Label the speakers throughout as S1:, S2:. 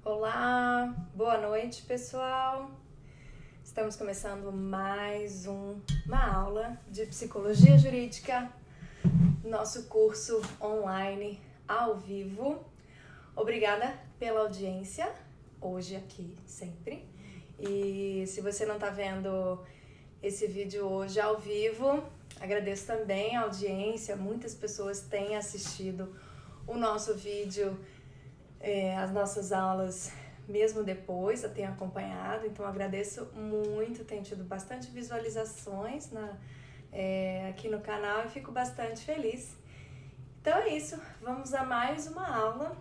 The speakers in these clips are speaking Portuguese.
S1: Olá, boa noite pessoal. Estamos começando mais uma aula de psicologia jurídica, nosso curso online ao vivo. Obrigada pela audiência, hoje aqui sempre. E se você não está vendo esse vídeo hoje ao vivo, agradeço também a audiência. Muitas pessoas têm assistido o nosso vídeo, as nossas aulas, mesmo depois, eu tenho acompanhado, então agradeço muito, tenho tido bastante visualizações aqui no canal e fico bastante feliz. Então é isso, vamos a mais uma aula,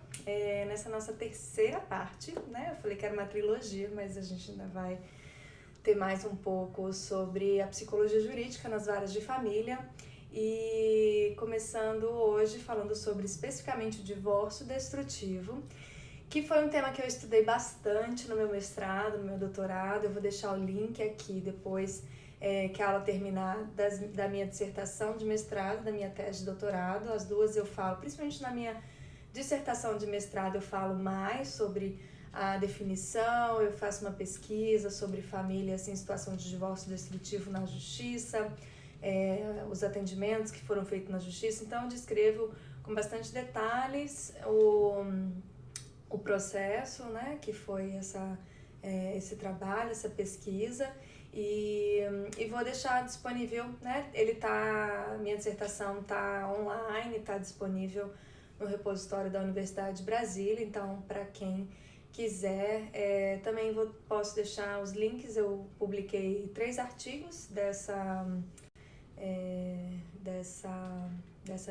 S1: nessa nossa terceira parte, né? Eu falei que era uma trilogia, mas a gente ainda vai ter mais um pouco sobre a psicologia jurídica nas varas de família. E começando hoje falando sobre especificamente o divórcio destrutivo, que foi um tema que eu estudei bastante no meu mestrado, no meu doutorado. Eu vou deixar o link aqui depois que a aula terminar da minha dissertação de mestrado, da minha tese de doutorado. As duas eu falo, principalmente na minha dissertação de mestrado, eu falo mais sobre a definição, eu faço uma pesquisa sobre famílias em situação de divórcio destrutivo na justiça, os atendimentos que foram feitos na justiça. Então eu descrevo com bastante detalhes o processo, né, que foi esse trabalho, essa pesquisa, e vou deixar disponível, né, minha dissertação está online, está disponível no repositório da Universidade de Brasília. Então para quem quiser, também posso deixar os links. Eu publiquei 3 artigos dessa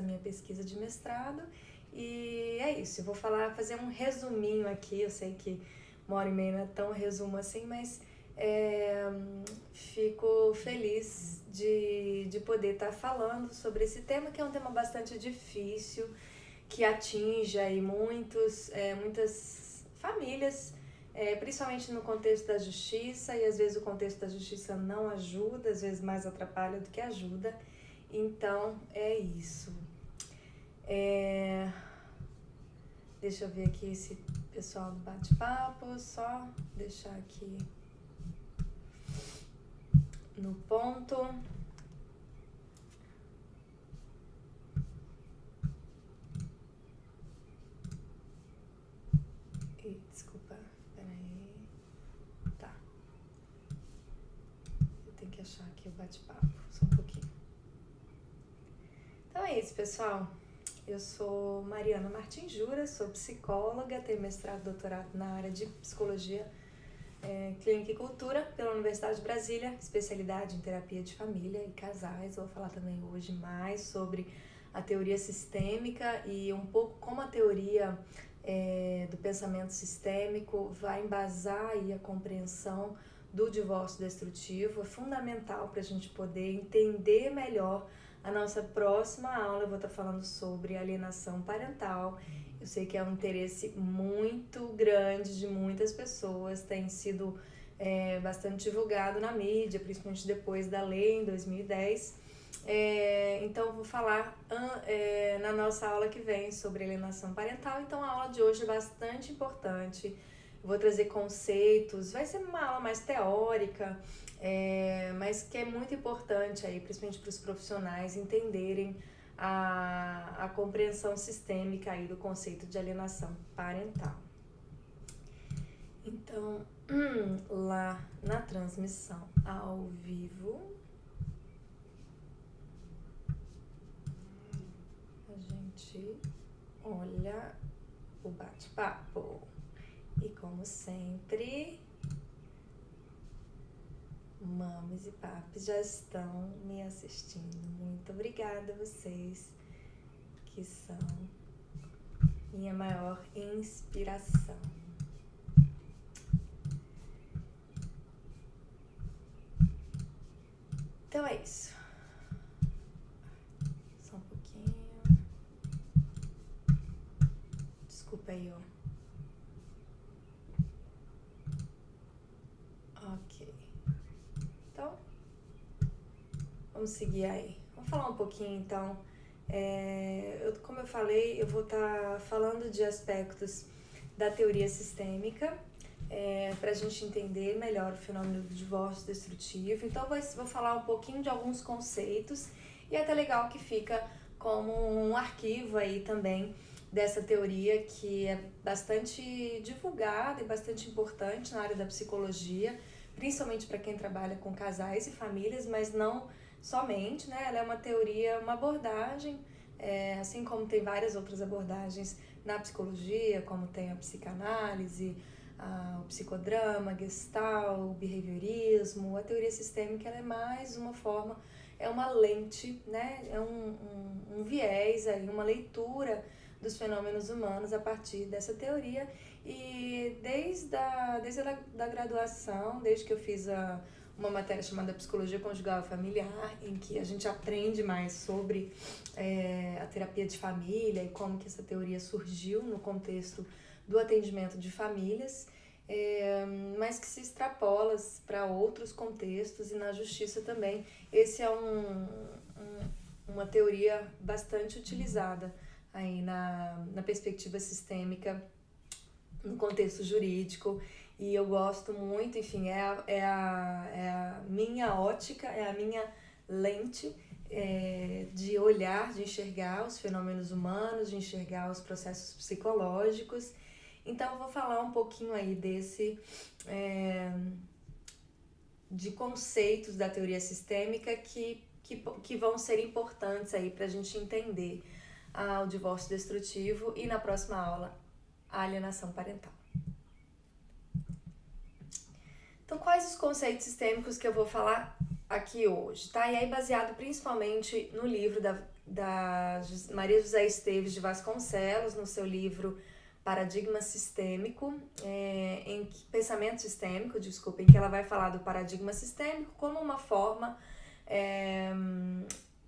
S1: minha pesquisa de mestrado. E é isso, eu vou fazer um resuminho aqui. Eu sei que 1h30 não é tão resumo assim, mas fico feliz de poder estar falando sobre esse tema, que é um tema bastante difícil, que atinge aí muitas famílias, principalmente no contexto da justiça, e às vezes o contexto da justiça não ajuda, às vezes mais atrapalha do que ajuda. Então é isso. Deixa eu ver aqui esse pessoal do bate-papo, só deixar aqui no ponto. Desculpa, peraí. Tá. Eu tenho que achar aqui o bate-papo, só um pouquinho. Então é isso, pessoal. Eu sou Mariana Martins Jura, sou psicóloga, tenho mestrado e doutorado na área de psicologia clínica e cultura pela Universidade de Brasília, especialidade em terapia de família e casais. Vou falar também hoje mais sobre a teoria sistêmica e um pouco como a teoria do pensamento sistêmico vai embasar aí a compreensão do divórcio destrutivo. É fundamental para a gente poder entender melhor. A nossa próxima aula eu vou estar falando sobre alienação parental. Eu sei que é um interesse muito grande de muitas pessoas, tem sido bastante divulgado na mídia, principalmente depois da lei em 2010. Então eu vou falar na nossa aula que vem sobre alienação parental. Então a aula de hoje é bastante importante. Eu vou trazer conceitos, vai ser uma aula mais teórica, mas que é muito importante aí, principalmente para os profissionais entenderem a compreensão sistêmica aí do conceito de alienação parental. Então, lá na transmissão ao vivo, a gente olha o bate-papo. E como sempre, mames e papis já estão me assistindo. Muito obrigada a vocês, que são minha maior inspiração. Então é isso. Só um pouquinho. Desculpa aí, ó. Ok. Então, vamos seguir aí. Vamos falar um pouquinho, então. Como eu falei, eu vou estar falando de aspectos da teoria sistêmica, para a gente entender melhor o fenômeno do divórcio destrutivo. Então, vou falar um pouquinho de alguns conceitos e é até legal que fica como um arquivo aí também dessa teoria que é bastante divulgada e bastante importante na área da psicologia, principalmente para quem trabalha com casais e famílias, mas não somente, né? Ela é uma teoria, uma abordagem, assim como tem várias outras abordagens na psicologia, como tem a psicanálise, o psicodrama, Gestalt, o behaviorismo. A teoria sistêmica ela é mais uma forma, é uma lente, né? É um viés, aí, uma leitura dos fenômenos humanos a partir dessa teoria. E desde a graduação, desde que eu fiz uma matéria chamada Psicologia Conjugal e Familiar, em que a gente aprende mais sobre a terapia de família e como que essa teoria surgiu no contexto do atendimento de famílias, mas que se extrapola para outros contextos e na justiça também. Esse é uma teoria bastante utilizada aí na perspectiva sistêmica, no contexto jurídico, e eu gosto muito, enfim, é a minha ótica, é a minha lente de olhar, de enxergar os fenômenos humanos, de enxergar os processos psicológicos. Então, eu vou falar um pouquinho aí de conceitos da teoria sistêmica que vão ser importantes aí para a gente entender o divórcio destrutivo e, na próxima aula, a alienação parental. Então, quais os conceitos sistêmicos que eu vou falar aqui hoje, tá? E aí, baseado principalmente no livro da Maria José Esteves de Vasconcelos, no seu livro Paradigma Sistêmico, Pensamento Sistêmico, em que ela vai falar do paradigma sistêmico como uma forma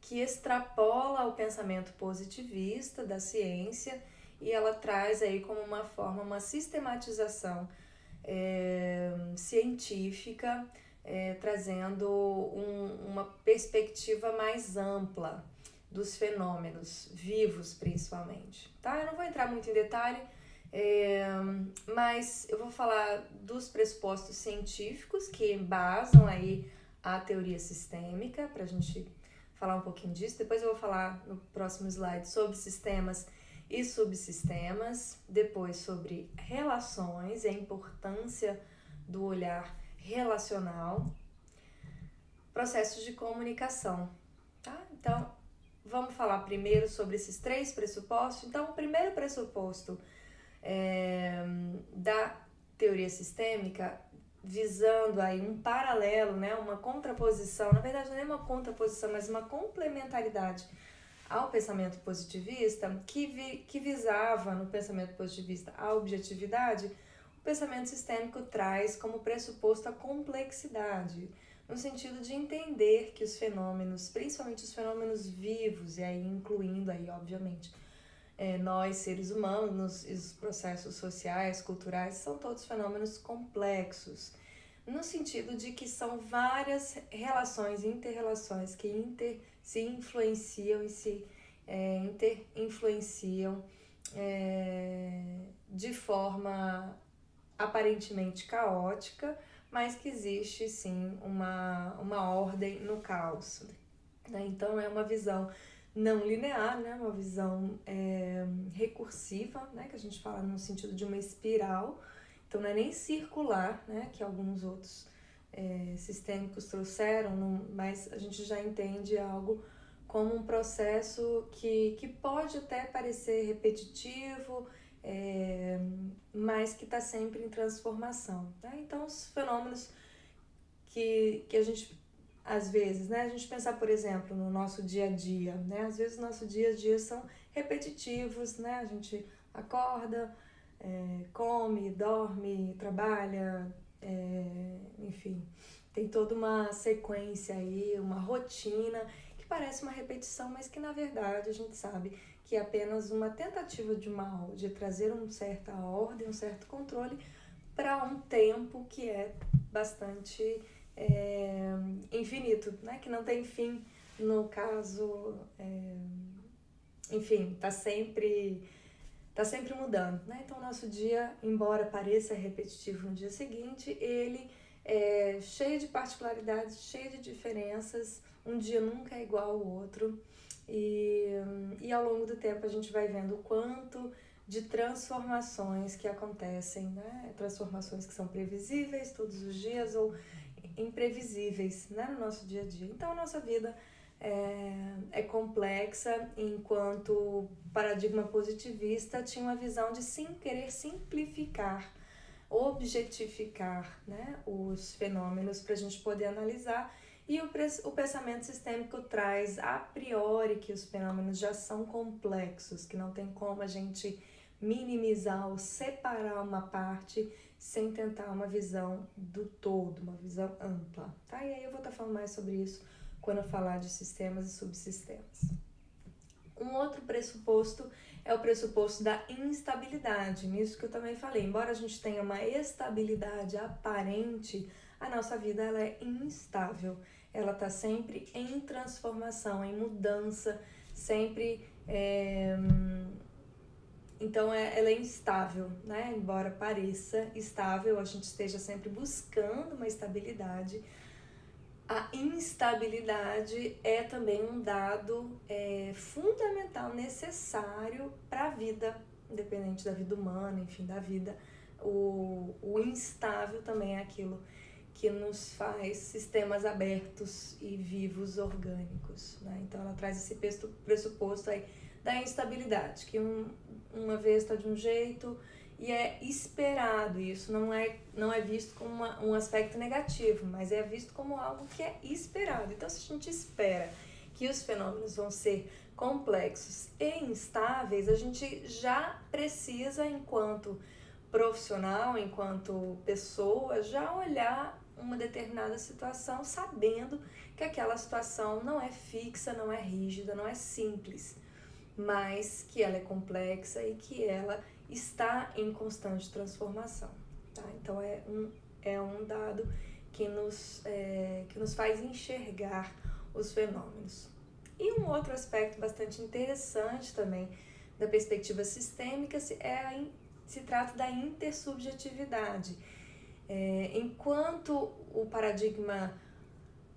S1: que extrapola o pensamento positivista da ciência, e ela traz aí como uma forma, uma sistematização científica, trazendo uma perspectiva mais ampla dos fenômenos vivos, principalmente, tá? Eu não vou entrar muito em detalhe, mas eu vou falar dos pressupostos científicos que embasam aí a teoria sistêmica, para a gente falar um pouquinho disso. Depois eu vou falar no próximo slide sobre sistemas e subsistemas, depois sobre relações e a importância do olhar relacional, processos de comunicação, tá? Então, vamos falar primeiro sobre esses 3 pressupostos. Então, o primeiro pressuposto da teoria sistêmica, visando aí um paralelo, né, uma contraposição, na verdade não é uma contraposição, mas uma complementaridade ao pensamento positivista, que visava no pensamento positivista a objetividade. O pensamento sistêmico traz como pressuposto a complexidade, no sentido de entender que os fenômenos, principalmente os fenômenos vivos, e aí incluindo aí, obviamente, nós, seres humanos, e os processos sociais, culturais, são todos fenômenos complexos, no sentido de que são várias relações, inter-relações que se influenciam e se inter-influenciam de forma aparentemente caótica, mas que existe sim uma ordem no caos, né? Então é uma visão não linear, né? Uma visão recursiva, né? Que a gente fala no sentido de uma espiral. Então não é nem circular, né? Que alguns outros sistêmicos trouxeram, mas a gente já entende algo como um processo que pode até parecer repetitivo, mas que está sempre em transformação, né? Então, os fenômenos que a gente, às vezes, né? A gente pensar, por exemplo, no nosso dia a dia, né? Às vezes, o nosso dia a dia são repetitivos, né? A gente acorda, come, dorme, trabalha, enfim, tem toda uma sequência aí, uma rotina que parece uma repetição, mas que, na verdade, a gente sabe que é apenas uma tentativa de trazer uma certa ordem, um certo controle para um tempo que é bastante infinito, né? Que não tem fim, no caso, enfim, está sempre tá sempre mudando, né? Então, o nosso dia, embora pareça repetitivo no dia seguinte, ele é cheio de particularidades, cheio de diferenças, um dia nunca é igual ao outro, e ao longo do tempo a gente vai vendo o quanto de transformações que acontecem, né? Transformações que são previsíveis todos os dias ou imprevisíveis, né? No nosso dia a dia. Então, a nossa vida é complexa, enquanto o paradigma positivista tinha uma visão de querer simplificar, objetificar, né, os fenômenos para a gente poder analisar, e o pensamento sistêmico traz a priori que os fenômenos já são complexos, que não tem como a gente minimizar ou separar uma parte sem tentar uma visão do todo, uma visão ampla, tá? E aí eu vou estar falando mais sobre isso quando eu falar de sistemas e subsistemas. Um outro pressuposto é o pressuposto da instabilidade, nisso que eu também falei. Embora a gente tenha uma estabilidade aparente, a nossa vida ela é instável. Ela está sempre em transformação, em mudança, sempre... Então, ela é instável, né? Embora pareça estável, a gente esteja sempre buscando uma estabilidade. A instabilidade é também um dado fundamental, necessário para a vida, independente da vida humana, enfim, da vida. O instável também é aquilo que nos faz sistemas abertos e vivos, orgânicos, né? Então, ela traz esse pressuposto aí da instabilidade, que uma vez está de um jeito e é esperado. Isso não é visto como um aspecto negativo, mas é visto como algo que é esperado. Então, se a gente espera que os fenômenos vão ser complexos e instáveis, a gente já precisa, enquanto profissional, enquanto pessoa, já olhar uma determinada situação sabendo que aquela situação não é fixa, não é rígida, não é simples, mas que ela é complexa e que ela está em constante transformação, tá? Então, é um dado que nos faz enxergar os fenômenos. E um outro aspecto bastante interessante também da perspectiva sistêmica se trata da intersubjetividade. Enquanto o paradigma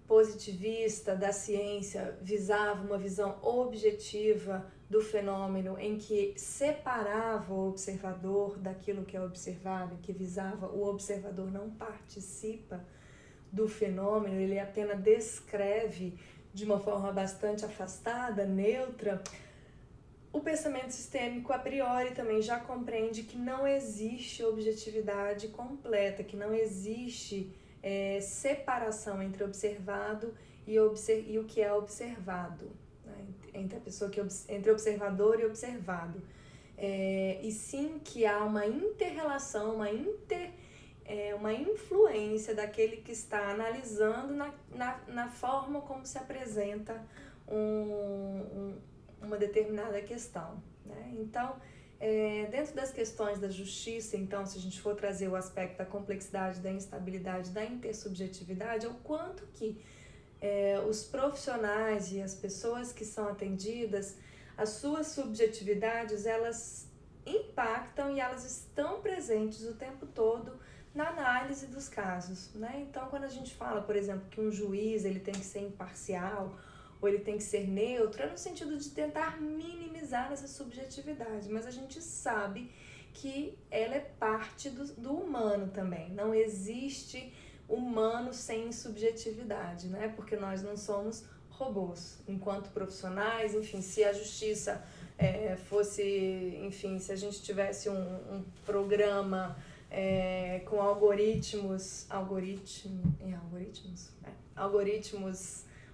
S1: positivista da ciência visava uma visão objetiva do fenômeno, em que separava o observador daquilo que é observado, que visava o observador não participa do fenômeno, ele apenas descreve de uma forma bastante afastada, neutra. O pensamento sistêmico, a priori, também já compreende que não existe objetividade completa, que não existe separação entre observado e o que é observado, né? Entre observador e observado. E sim que há uma inter-relação, uma influência daquele que está analisando na forma como se apresenta uma determinada questão, né? Então, dentro das questões da justiça, então, se a gente for trazer o aspecto da complexidade, da instabilidade, da intersubjetividade, é o quanto que os profissionais e as pessoas que são atendidas, as suas subjetividades, elas impactam e elas estão presentes o tempo todo na análise dos casos, né? Então, quando a gente fala, por exemplo, que um juiz ele tem que ser imparcial ou ele tem que ser neutro, é no sentido de tentar minimizar essa subjetividade, mas a gente sabe que ela é parte do humano também. Não existe humano sem subjetividade, né? Porque nós não somos robôs. Enquanto profissionais, enfim, se a justiça fosse, enfim, se a gente tivesse um programa com algoritmos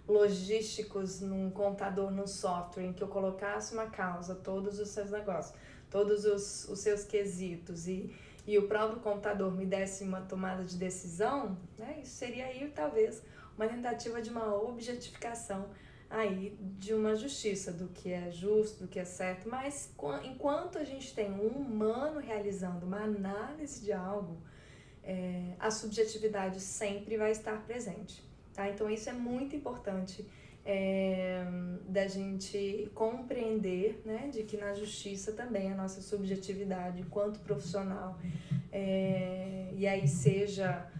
S1: logísticos num computador, num software, em que eu colocasse uma causa, todos os seus negócios, todos os seus quesitos e o próprio computador me desse uma tomada de decisão, né, isso seria aí talvez uma tentativa de uma objetificação aí de uma justiça, do que é justo, do que é certo, mas enquanto a gente tem um humano realizando uma análise de algo, a subjetividade sempre vai estar presente, tá? Então isso é muito importante da gente compreender, né, de que na justiça também a nossa subjetividade enquanto profissional, e aí seja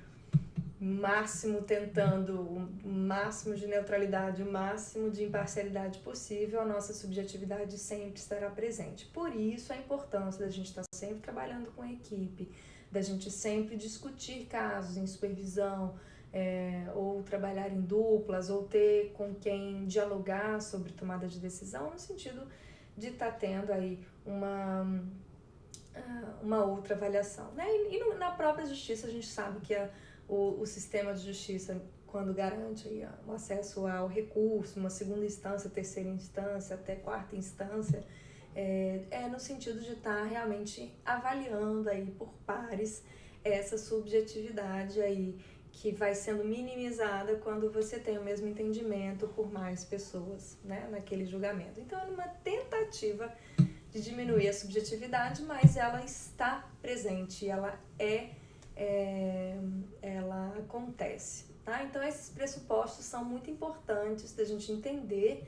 S1: máximo tentando o máximo de neutralidade, o máximo de imparcialidade possível, a nossa subjetividade sempre estará presente. Por isso a importância da gente estar sempre trabalhando com a equipe, da gente sempre discutir casos em supervisão, ou trabalhar em duplas, ou ter com quem dialogar sobre tomada de decisão, no sentido de estar tendo aí uma outra avaliação, né? E na própria justiça a gente sabe que o sistema de justiça, quando garante aí o acesso ao recurso, uma segunda instância, terceira instância, até quarta instância, no sentido de estar realmente avaliando aí por pares essa subjetividade aí que vai sendo minimizada quando você tem o mesmo entendimento por mais pessoas, né, naquele julgamento. Então, é uma tentativa de diminuir a subjetividade, mas ela está presente, ela acontece, tá? Então, esses pressupostos são muito importantes da gente entender.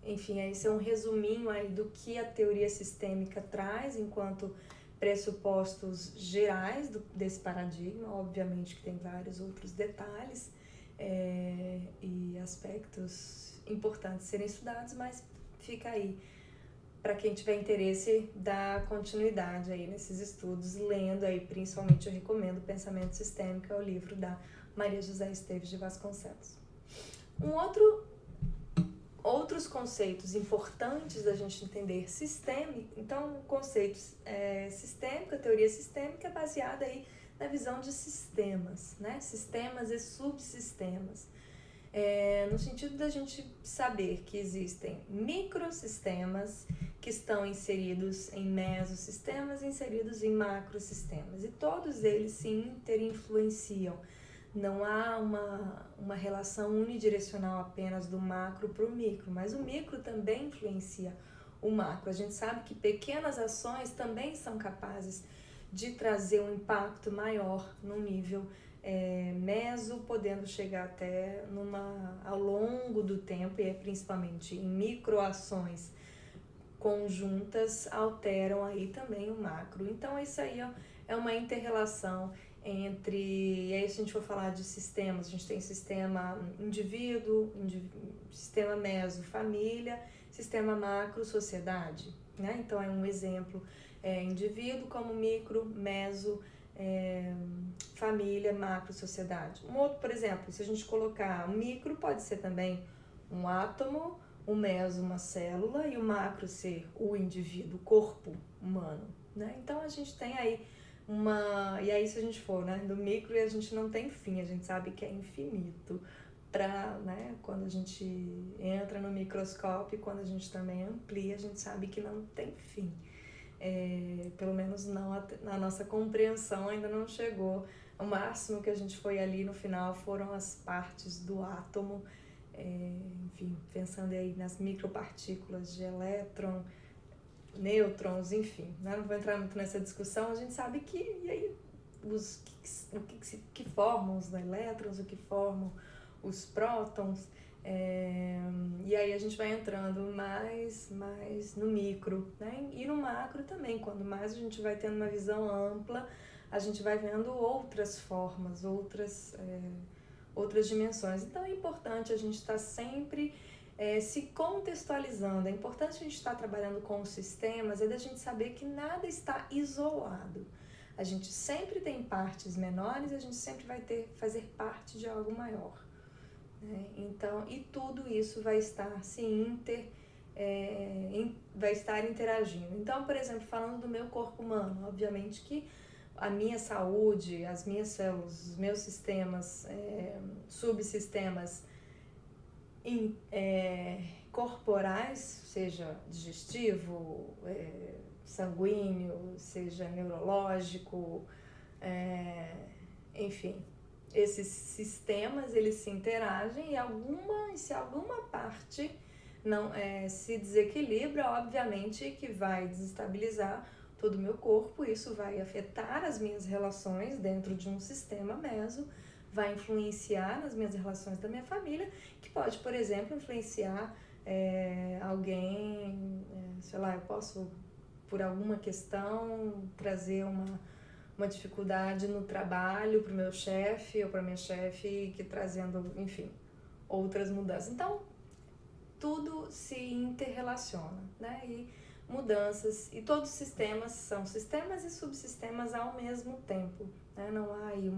S1: Enfim, esse é um resuminho aí do que a teoria sistêmica traz enquanto pressupostos gerais desse paradigma. Obviamente que tem vários outros detalhes e aspectos importantes serem estudados, mas fica aí para quem tiver interesse dar continuidade aí nesses estudos, lendo aí, principalmente eu recomendo Pensamento Sistêmico, é o livro da Maria José Esteves de Vasconcelos. Outros conceitos importantes da gente entender sistêmico, então o conceito sistêmico, a teoria sistêmica é baseada aí na visão de sistemas, né? Sistemas e subsistemas. No sentido da gente saber que existem microsistemas que estão inseridos em mesosistemas, inseridos em macrosistemas, e todos eles se interinfluenciam. Não há uma relação unidirecional apenas do macro para o micro, mas o micro também influencia o macro. A gente sabe que pequenas ações também são capazes de trazer um impacto maior no nível meso, podendo chegar até ao longo do tempo, e principalmente em microações conjuntas, alteram aí também o macro. Então isso aí é uma inter-relação e aí se a gente for falar de sistemas, a gente tem sistema indivíduo, sistema meso, família, sistema macro, sociedade, né? Então é um exemplo, indivíduo como micro, meso, família, macro, sociedade. Um outro, por exemplo, se a gente colocar micro, pode ser também um átomo, o meso uma célula e o macro ser o indivíduo, o corpo humano, né? Então a gente tem aí e aí se a gente for, né, do micro, a gente não tem fim, a gente sabe que é infinito. Né, quando a gente entra no microscópio, quando a gente também amplia, a gente sabe que não tem fim. Pelo menos não, na nossa compreensão ainda não chegou. O máximo que a gente foi ali no final foram as partes do átomo, enfim, pensando aí nas micropartículas de elétron, nêutrons, enfim, né? Não vou entrar muito nessa discussão. A gente sabe que e aí, o que formam os elétrons, o que formam os prótons, e aí a gente vai entrando mais no micro, né? E no macro também, quando mais a gente vai tendo uma visão ampla, a gente vai vendo outras formas, outras dimensões. Então é importante a gente estar sempre se contextualizando. É importante a gente estar trabalhando com os sistemas, da gente saber que nada está isolado. A gente sempre tem partes menores, a gente sempre vai fazer parte de algo maior, né? Então, e tudo isso vai estar vai estar interagindo. Então, por exemplo, falando do meu corpo humano, obviamente que a minha saúde, as minhas células, os meus sistemas, subsistemas corporais, seja digestivo, sanguíneo, seja neurológico, enfim, esses sistemas eles se interagem e se alguma parte não se desequilibra, obviamente que vai desestabilizar todo o meu corpo. Isso vai afetar as minhas relações dentro de um sistema meso, vai influenciar nas minhas relações da minha família, que pode, por exemplo, influenciar alguém, sei lá, eu posso, por alguma questão, trazer uma dificuldade no trabalho para o meu chefe ou para minha chefe, que trazendo, enfim, outras mudanças. Então, tudo se interrelaciona, né? E mudanças, e todos os sistemas são sistemas e subsistemas ao mesmo tempo, né? Não há aí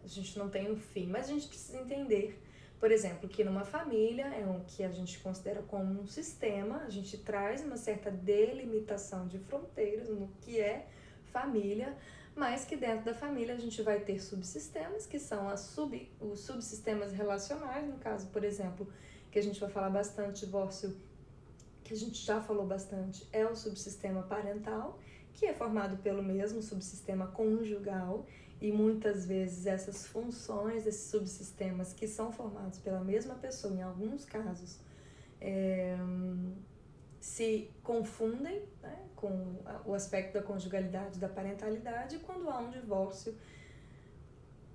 S1: a gente não tem um fim, mas a gente precisa entender, por exemplo, que numa família é o que a gente considera como um sistema, a gente traz uma certa delimitação de fronteiras no que é família, mas que dentro da família a gente vai ter subsistemas, que são os subsistemas relacionais, no caso, por exemplo, que a gente vai falar bastante, divórcio, que a gente já falou bastante, é o subsistema parental, que é formado pelo mesmo subsistema conjugal, e muitas vezes essas funções desses subsistemas que são formados pela mesma pessoa, em alguns casos, se confundem, né, com o aspecto da conjugalidade, da parentalidade, e quando há um divórcio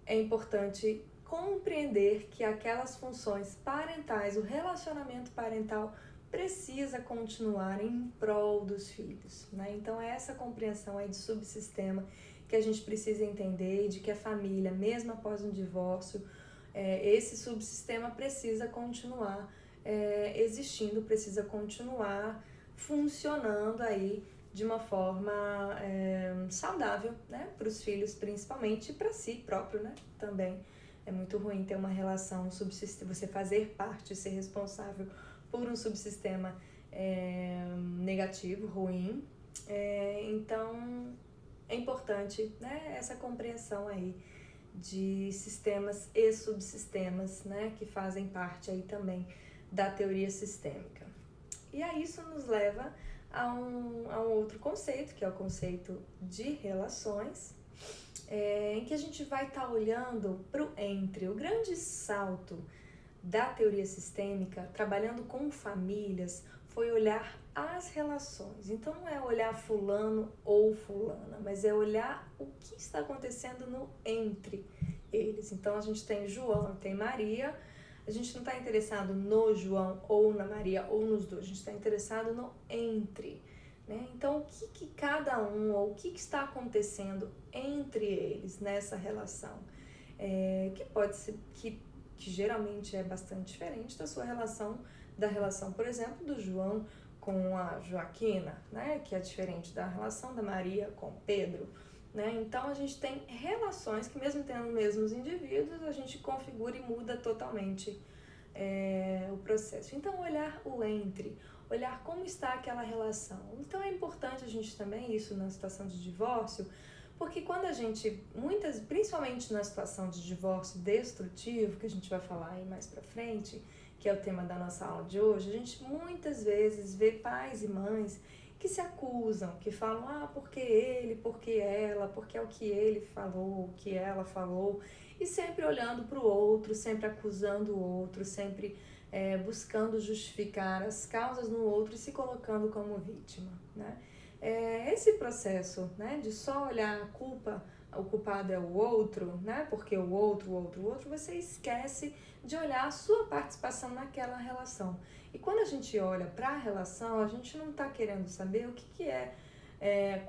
S1: é importante compreender que aquelas funções parentais, o relacionamento parental precisa continuar em prol dos filhos, né? Então é essa compreensão aí de subsistema que a gente precisa entender, de que a família, mesmo após um divórcio, esse subsistema precisa continuar existindo, precisa continuar funcionando aí de uma forma saudável, né, para os filhos principalmente, e para si próprio, né, também. É muito ruim ter uma relação, você fazer parte, ser responsável por um subsistema negativo, ruim. Então, é importante, né, essa compreensão aí de sistemas e subsistemas, né, que fazem parte aí também da teoria sistêmica. E aí isso nos leva a um outro conceito, que é o conceito de relações, em que a gente vai estar olhando para o entre. O grande salto da teoria sistêmica, trabalhando com famílias, foi olhar as relações. Então não é olhar fulano ou fulana, mas é olhar o que está acontecendo no entre eles. Então a gente tem João e tem Maria. A gente não está interessado no João ou na Maria ou nos dois, a gente está interessado no entre, né? Então, o que cada um, ou o que está acontecendo entre eles nessa relação, que pode ser, que geralmente é bastante diferente da relação, por exemplo, do João com a Joaquina, né? Que é diferente da relação da Maria com Pedro, né? Então, a gente tem relações que, mesmo tendo os mesmos indivíduos, a gente configura e muda totalmente o processo. Então, olhar o entre, olhar como está aquela relação. Então, é importante a gente também, isso na situação de divórcio, porque quando a gente, principalmente na situação de divórcio destrutivo, que a gente vai falar aí mais pra frente, que é o tema da nossa aula de hoje, a gente muitas vezes vê pais e mães que se acusam, que falam, porque ele, porque ela, porque é o que ele falou, o que ela falou, e sempre olhando para o outro, sempre acusando o outro, sempre buscando justificar as causas no outro e se colocando como vítima, né? Esse processo, né, de só olhar a culpa, o culpado é o outro, né, porque o outro, você esquece de olhar a sua participação naquela relação. E quando a gente olha para a relação, a gente não está querendo saber o que é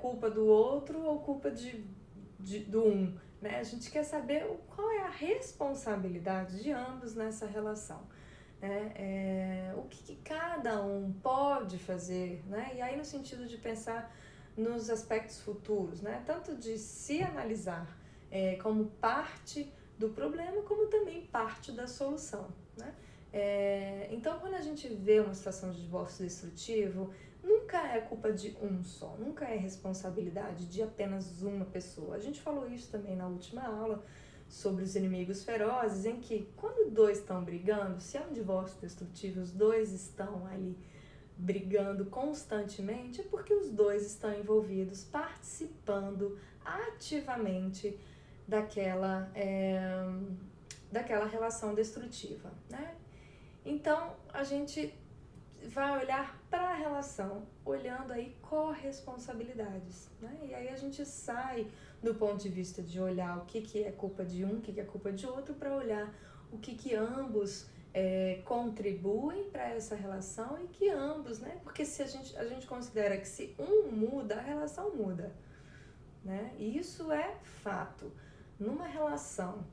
S1: culpa do outro ou culpa do um, né? A gente quer saber qual é a responsabilidade de ambos nessa relação, né? O que cada um pode fazer, né? E aí no sentido de pensar nos aspectos futuros, né? Tanto de se analisar como parte do problema, como também parte da solução, né? Então, quando a gente vê uma situação de divórcio destrutivo, nunca é culpa de um só, nunca é responsabilidade de apenas uma pessoa. A gente falou isso também na última aula sobre os inimigos ferozes, em que quando dois estão brigando, se é um divórcio destrutivo, os dois estão ali brigando constantemente, é porque os dois estão envolvidos, participando ativamente daquela relação destrutiva, né? Então, a gente vai olhar para a relação, olhando aí corresponsabilidades, né? E aí a gente sai do ponto de vista de olhar o que é culpa de um, o que é culpa de outro, para olhar o que ambos contribuem para essa relação e que ambos, né? Porque se a gente considera que se um muda, a relação muda, né? E isso é fato. Numa relação,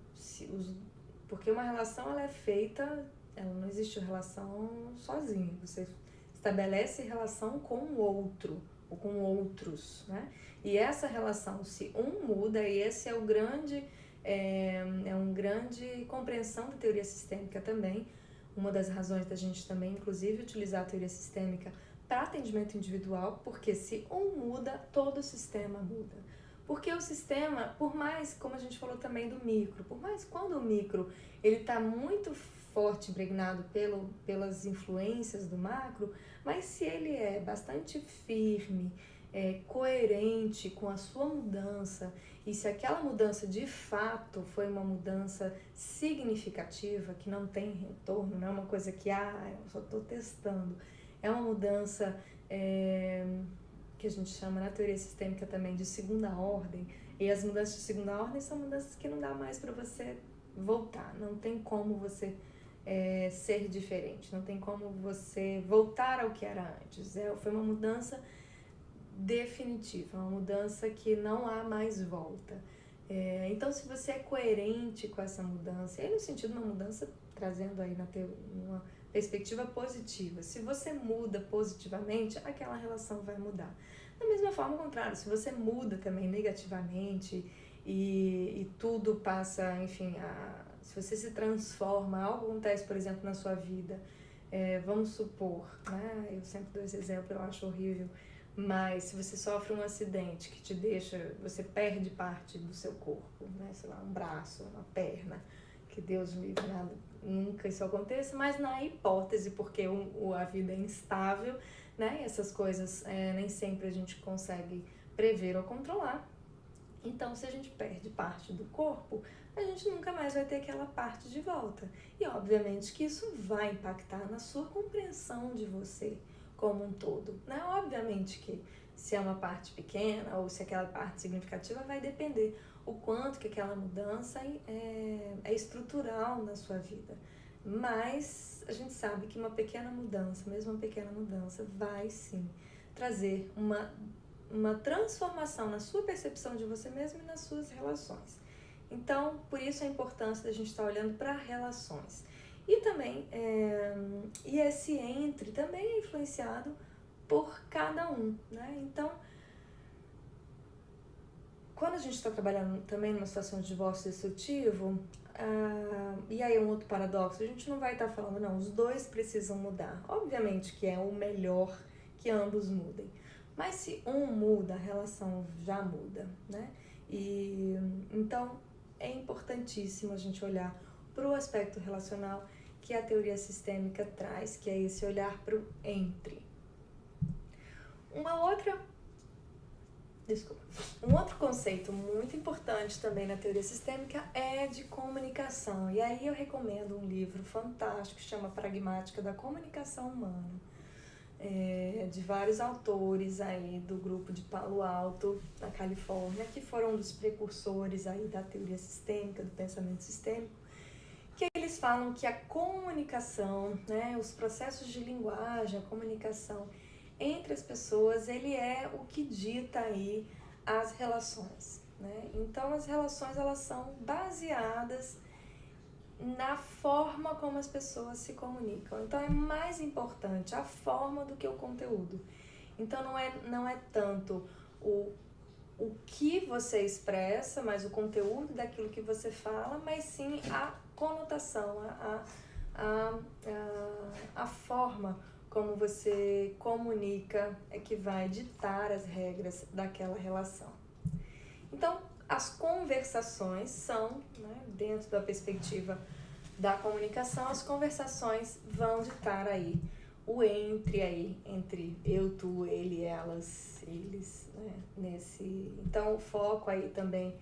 S1: porque uma relação ela é feita, ela não existe relação sozinha. Você estabelece relação com o outro ou com outros, né? E essa relação, se um muda, e esse é um grande compreensão da teoria sistêmica também. Uma das razões da gente também, inclusive, utilizar a teoria sistêmica para atendimento individual, porque se um muda, todo o sistema muda. Porque o sistema, por mais, como a gente falou também do micro, por mais quando o micro ele está muito forte, impregnado pelas influências do macro, mas se ele é bastante firme, coerente com a sua mudança, e se aquela mudança de fato foi uma mudança significativa, que não tem retorno, não é uma coisa que, eu só estou testando, é uma mudança que a gente chama na teoria sistêmica também de segunda ordem, e as mudanças de segunda ordem são mudanças que não dá mais para você voltar, não tem como você ser diferente, não tem como você voltar ao que era antes, foi uma mudança definitiva, uma mudança que não há mais volta. Então, se você é coerente com essa mudança, e aí no sentido de uma mudança trazendo aí uma perspectiva positiva, se você muda positivamente, aquela relação vai mudar. Da mesma forma, ao contrário, se você muda também negativamente e tudo passa, enfim, se você se transforma, algo acontece, por exemplo, na sua vida, vamos supor, né, eu sempre dou esse exemplo, eu acho horrível, mas se você sofre um acidente que te deixa, você perde parte do seu corpo, né? Sei lá, um braço, uma perna, que Deus me livre, nunca isso aconteça, mas na hipótese, porque a vida é instável, né? E essas coisas nem sempre a gente consegue prever ou controlar. Então, se a gente perde parte do corpo, a gente nunca mais vai ter aquela parte de volta. E obviamente que isso vai impactar na sua compreensão de você como um todo, né? Obviamente que se é uma parte pequena ou se aquela parte significativa vai depender o quanto que aquela mudança é estrutural na sua vida. Mas a gente sabe que uma pequena mudança, mesmo uma pequena mudança, vai sim trazer uma transformação na sua percepção de você mesmo e nas suas relações. Então, por isso a importância da gente estar olhando para relações. E também, e esse entre também é influenciado por cada um, né? Então, quando a gente está trabalhando também numa situação de divórcio destrutivo, e aí é um outro paradoxo, a gente não vai estar falando, não, os dois precisam mudar. Obviamente que é o melhor que ambos mudem. Mas se um muda, a relação já muda, né? E então é importantíssimo a gente olhar para o aspecto relacional que a teoria sistêmica traz, que é esse olhar para o entre. Um outro conceito muito importante também na teoria sistêmica é de comunicação. E aí eu recomendo um livro fantástico que se chama Pragmática da Comunicação Humana, de vários autores aí do grupo de Palo Alto, na Califórnia, que foram um dos precursores aí da teoria sistêmica, do pensamento sistêmico, que eles falam que a comunicação, né, os processos de linguagem, a comunicação entre as pessoas, ele é o que dita aí as relações, né? Então as relações, elas são baseadas na forma como as pessoas se comunicam. Então é mais importante a forma do que o conteúdo. Então não é tanto o que você expressa, mas o conteúdo daquilo que você fala, mas sim a conotação, a forma como você comunica é que vai ditar as regras daquela relação. Então, as conversações são, né, dentro da perspectiva da comunicação, as conversações vão ditar aí o entre eu, tu, ele, elas, eles, né, então o foco aí também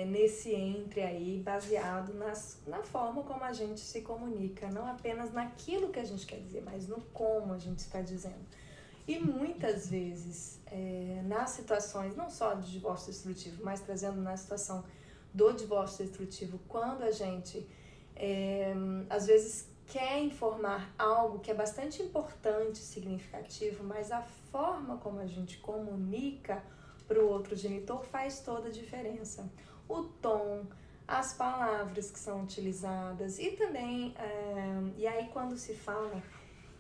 S1: nesse entre aí, baseado na forma como a gente se comunica, não apenas naquilo que a gente quer dizer, mas no como a gente está dizendo. E muitas vezes, nas situações, não só de divórcio destrutivo, mas trazendo na situação do divórcio destrutivo, quando a gente, às vezes, quer informar algo que é bastante importante, significativo, mas a forma como a gente comunica para o outro genitor faz toda a diferença. O tom, as palavras que são utilizadas e também, e aí quando se fala,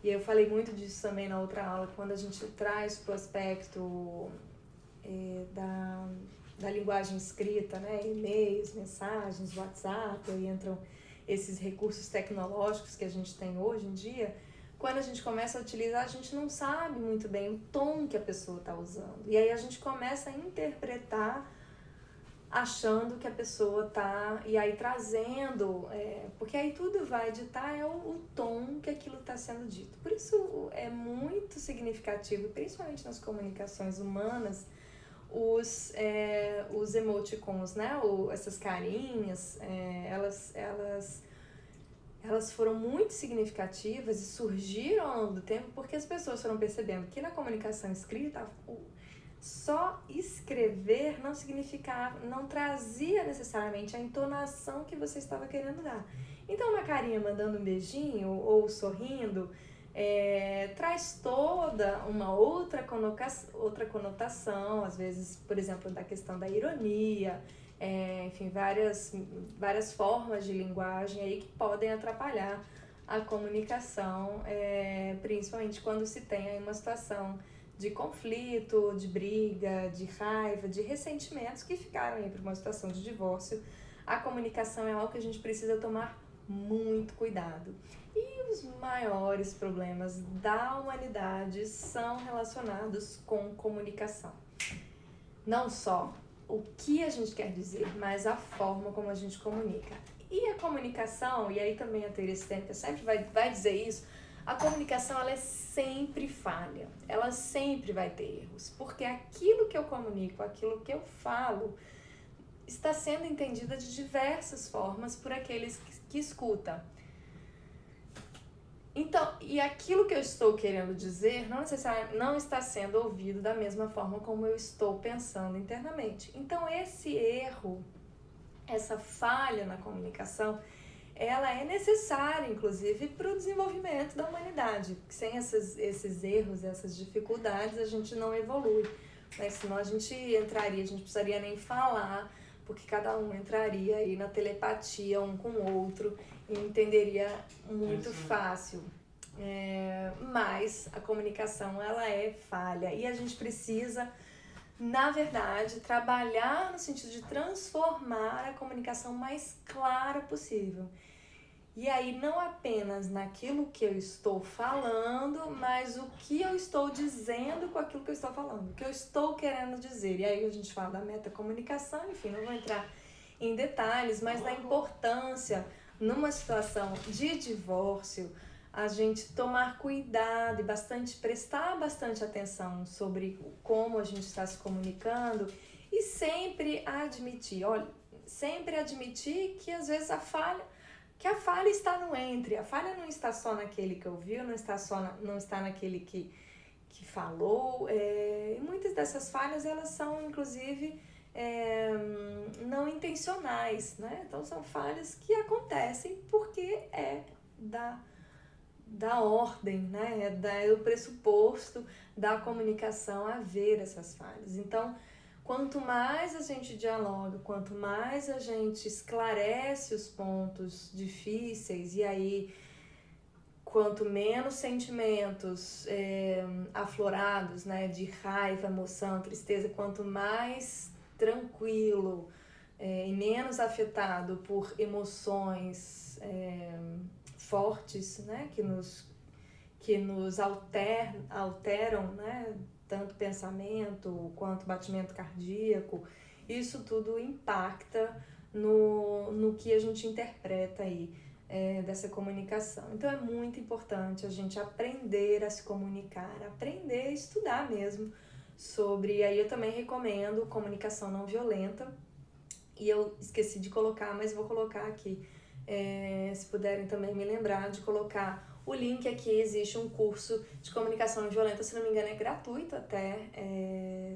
S1: e eu falei muito disso também na outra aula, quando a gente traz para o aspecto da linguagem escrita, né, e-mails, mensagens, WhatsApp, aí entram esses recursos tecnológicos que a gente tem hoje em dia. Quando a gente começa a utilizar, a gente não sabe muito bem o tom que a pessoa está usando. E aí a gente começa a interpretar achando que a pessoa está... E aí trazendo... porque aí tudo vai ditar o tom que aquilo está sendo dito. Por isso é muito significativo, principalmente nas comunicações humanas, os emoticons, né? Essas carinhas, elas foram muito significativas e surgiram ao longo do tempo porque as pessoas foram percebendo que na comunicação escrita só escrever não significava, não trazia necessariamente a entonação que você estava querendo dar. Então uma carinha mandando um beijinho ou sorrindo traz toda uma outra conotação, às vezes, por exemplo, da questão da ironia, enfim, várias formas de linguagem aí que podem atrapalhar a comunicação, principalmente quando se tem aí uma situação de conflito, de briga, de raiva, de ressentimentos que ficaram aí para uma situação de divórcio. A comunicação é algo que a gente precisa tomar muito cuidado. E os maiores problemas da humanidade são relacionados com comunicação. Não só o que a gente quer dizer, mas a forma como a gente comunica. E a comunicação, e aí também a teoria sistêmica sempre vai dizer isso, a comunicação ela é sempre falha, ela sempre vai ter erros, porque aquilo que eu comunico, aquilo que eu falo, está sendo entendida de diversas formas por aqueles que escutam. Então, e aquilo que eu estou querendo dizer não necessariamente não está sendo ouvido da mesma forma como eu estou pensando internamente. Então, esse erro, essa falha na comunicação, ela é necessária, inclusive, para o desenvolvimento da humanidade. Sem esses erros, essas dificuldades, a gente não evolui. Né? Senão a gente precisaria nem falar, porque cada um entraria aí na telepatia um com o outro e entenderia muito fácil. Mas a comunicação, ela é falha e a gente precisa, na verdade, trabalhar no sentido de transformar a comunicação mais clara possível. E aí, não apenas naquilo que eu estou falando, mas o que eu estou dizendo com aquilo que eu estou falando, o que eu estou querendo dizer. E aí a gente fala da metacomunicação, enfim, não vou entrar em detalhes, mas da importância, numa situação de divórcio, a gente tomar cuidado e prestar bastante atenção sobre como a gente está se comunicando e sempre admitir que às vezes a falha está no entre, a falha não está só naquele que ouviu, não está naquele que falou, e muitas dessas falhas elas são inclusive não intencionais, né? Então são falhas que acontecem porque é da ordem, né? É do pressuposto da comunicação haver essas falhas. Então, quanto mais a gente dialoga, quanto mais a gente esclarece os pontos difíceis, e aí quanto menos sentimentos aflorados, né, de raiva, emoção, tristeza, quanto mais tranquilo e menos afetado por emoções fortes, né, que nos alteram, né, tanto pensamento quanto batimento cardíaco, isso tudo impacta no que a gente interpreta aí dessa comunicação. Então é muito importante a gente aprender a se comunicar, aprender a estudar mesmo sobre, aí eu também recomendo comunicação não violenta, E eu esqueci de colocar, mas vou colocar aqui. Se puderem também me lembrar de colocar o link aqui. Existe um curso de comunicação não violenta, se não me engano é gratuito até,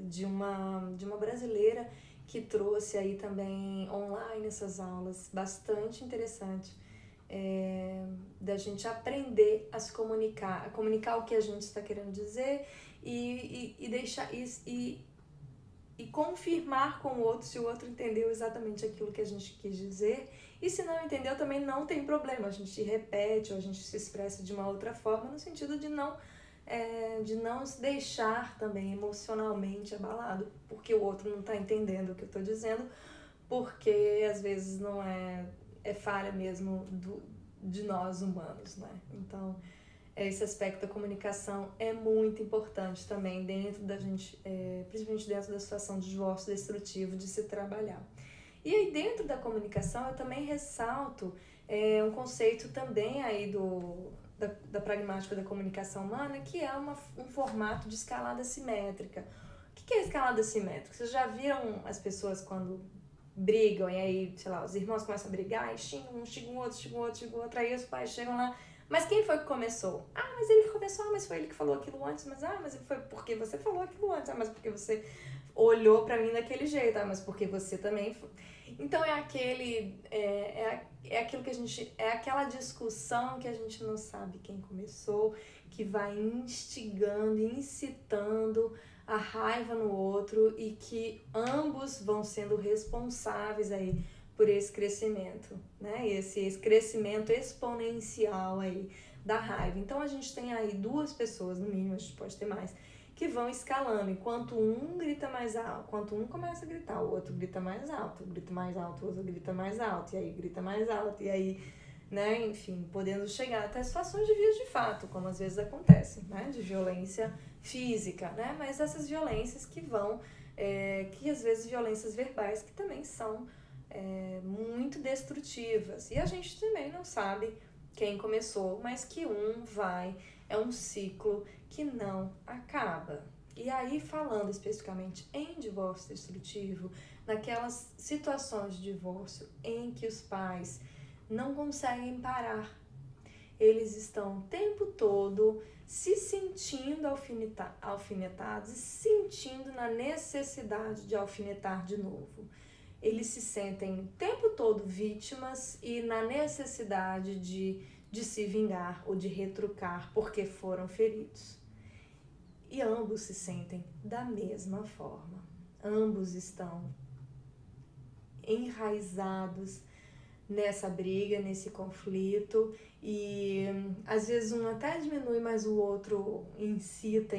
S1: de uma brasileira que trouxe aí também online essas aulas, bastante interessante, da gente aprender a se comunicar, a comunicar o que a gente está querendo dizer e deixar e confirmar com o outro se o outro entendeu exatamente aquilo que a gente quis dizer. E se não entendeu, também não tem problema, a gente repete ou a gente se expressa de uma outra forma, no sentido de não se deixar também emocionalmente abalado, porque o outro não está entendendo o que eu estou dizendo, porque às vezes não é falha mesmo de nós humanos, né? Então, esse aspecto da comunicação é muito importante também dentro da gente, principalmente dentro da situação de divórcio destrutivo, de se trabalhar. E aí dentro da comunicação eu também ressalto um conceito também aí da pragmática da comunicação humana, que é um formato de escalada simétrica. O que é escalada simétrica? Vocês já viram as pessoas quando brigam e aí, sei lá, os irmãos começam a brigar e xingam um, xingam o outro, aí os pais chegam lá, mas quem foi que começou? Ah, mas ele que começou, mas foi ele que falou aquilo antes, mas foi porque você falou aquilo antes, mas porque você olhou pra mim daquele jeito, mas porque você também... Então é aquilo que a gente, é aquela discussão que a gente não sabe quem começou, que vai instigando, incitando a raiva no outro e que ambos vão sendo responsáveis aí por esse crescimento, né? Esse crescimento exponencial aí da raiva. Então a gente tem aí duas pessoas, no mínimo, a gente pode ter mais, que vão escalando. Enquanto um grita mais alto, enquanto um começa a gritar, o outro grita mais alto, o outro grita mais alto, e aí grita mais alto, e aí, né, enfim, podendo chegar até situações de vias de fato, como às vezes acontece, né, de violência física, né, mas essas violências que vão, que às vezes violências verbais que também são muito destrutivas, e a gente também não sabe quem começou, mas que é um ciclo que não acaba. E aí, falando especificamente em divórcio destrutivo, naquelas situações de divórcio em que os pais não conseguem parar, eles estão o tempo todo se sentindo alfinetados e se sentindo na necessidade de alfinetar de novo. Eles se sentem o tempo todo vítimas e na necessidade de se vingar ou de retrucar porque foram feridos. E ambos se sentem da mesma forma. Ambos estão enraizados nessa briga, nesse conflito, e às vezes um até diminui, mas o outro incita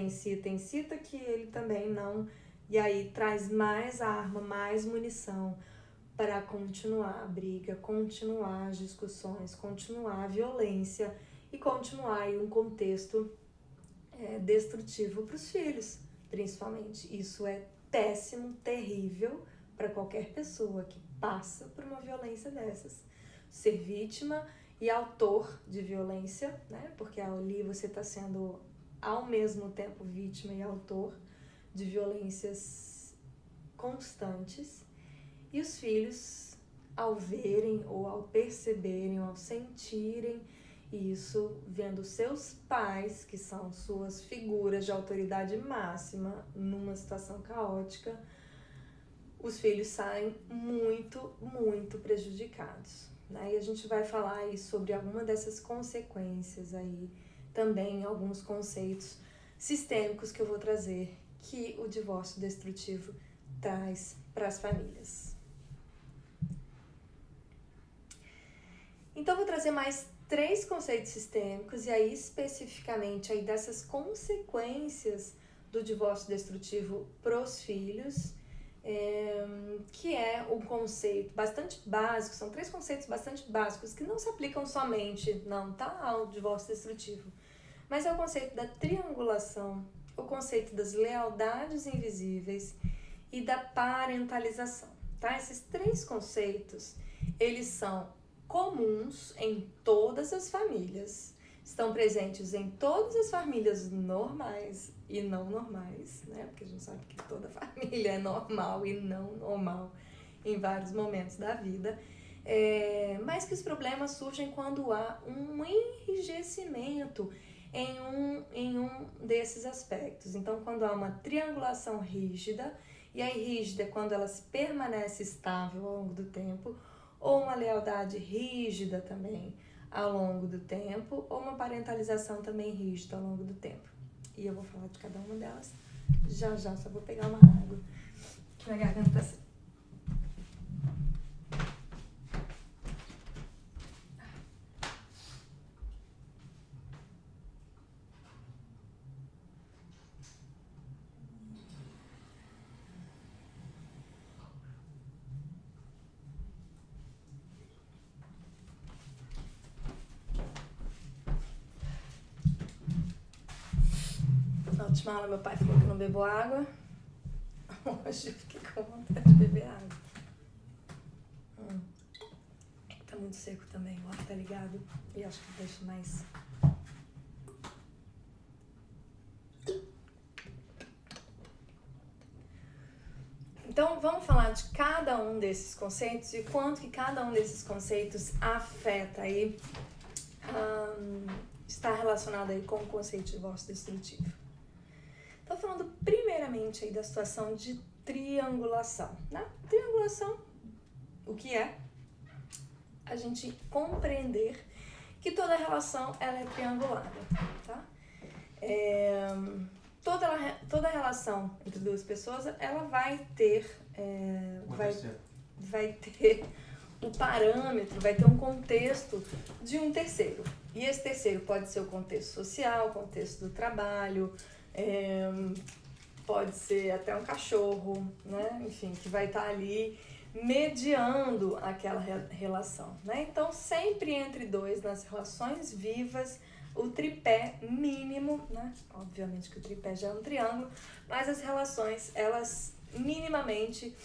S1: que ele também não, e aí traz mais arma, mais munição para continuar a briga, continuar as discussões, continuar a violência e continuar aí um contexto destrutivo para os filhos, principalmente. Isso é péssimo, terrível para qualquer pessoa que passa por uma violência dessas. Ser vítima e autor de violência, né? Porque ali você está sendo ao mesmo tempo vítima e autor de violências constantes. E os filhos, ao verem ou ao perceberem ou ao sentirem isso, vendo seus pais, que são suas figuras de autoridade máxima numa situação caótica, os filhos saem muito, muito prejudicados, né? E a gente vai falar aí sobre alguma dessas consequências aí, também alguns conceitos sistêmicos que eu vou trazer, que o divórcio destrutivo traz para as famílias. Então, eu vou trazer mais 3 conceitos sistêmicos, e aí especificamente aí dessas consequências do divórcio destrutivo para os filhos, que é um conceito bastante básico, são 3 conceitos bastante básicos que não se aplicam somente, ao divórcio destrutivo, mas é o conceito da triangulação, o conceito das lealdades invisíveis e da parentalização, tá? Esses 3 conceitos, eles são comuns em todas as famílias, estão presentes em todas as famílias normais e não normais, né? Porque a gente sabe que toda família é normal e não normal. em vários momentos da vida, mas que os problemas surgem quando há um enrijecimento em um desses aspectos. Então, quando há uma triangulação rígida, e aí rígida é quando ela permanece estável ao longo do tempo, ou uma lealdade rígida também ao longo do tempo, ou uma parentalização também rígida ao longo do tempo. E eu vou falar de cada uma delas já, só vou pegar uma água, que minha garganta tá seca. Na última aula, meu pai falou que eu não bebo água. Hoje eu fiquei com vontade de beber água. Tá muito seco também, o ar tá ligado. E acho que deixa mais... Então, vamos falar de cada um desses conceitos e quanto que cada um desses conceitos afeta aí, está relacionado aí com o conceito de divórcio destrutivo. Estou falando primeiramente aí da situação de triangulação, né? Triangulação, o que é? A gente compreender que toda relação ela é triangulada, tá? Toda relação entre duas pessoas, ela vai ter, vai ter o parâmetro, vai ter um contexto de um terceiro. E esse terceiro pode ser o contexto social, o contexto do trabalho, pode ser até um cachorro, né? Enfim, que vai estar ali mediando aquela relação, né? Então, sempre entre dois, nas relações vivas, o tripé mínimo, né? Obviamente que o tripé já é um triângulo, mas as relações, elas minimamente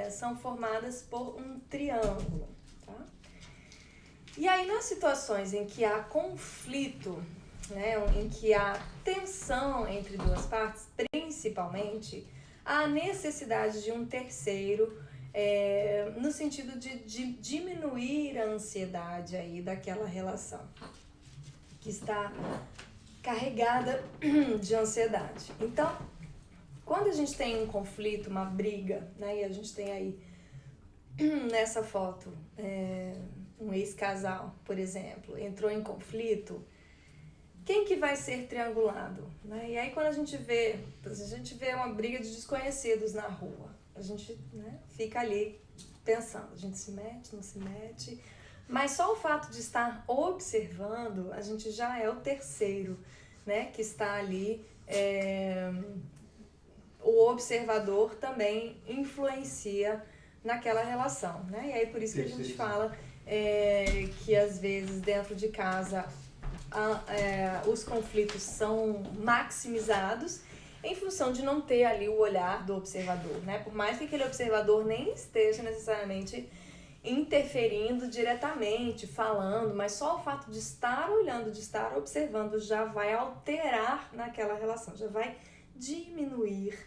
S1: são formadas por um triângulo, tá? E aí, nas situações em que há conflito, né, em que há tensão entre duas partes, principalmente, há necessidade de um terceiro, no sentido de diminuir a ansiedade aí daquela relação, que está carregada de ansiedade. Então, quando a gente tem um conflito, uma briga, né, e a gente tem aí nessa foto um ex-casal, por exemplo, entrou em conflito, quem que vai ser triangulado? Né? E aí quando a gente vê uma briga de desconhecidos na rua, a gente, né, fica ali pensando, a gente se mete, não se mete, mas só o fato de estar observando, a gente já é o terceiro, né, que está ali, o observador também influencia naquela relação, né? E aí por isso que a gente fala que às vezes dentro de casa os conflitos são maximizados em função de não ter ali o olhar do observador, né? Por mais que aquele observador nem esteja necessariamente interferindo diretamente, falando, mas só o fato de estar olhando, de estar observando, já vai alterar naquela relação, já vai diminuir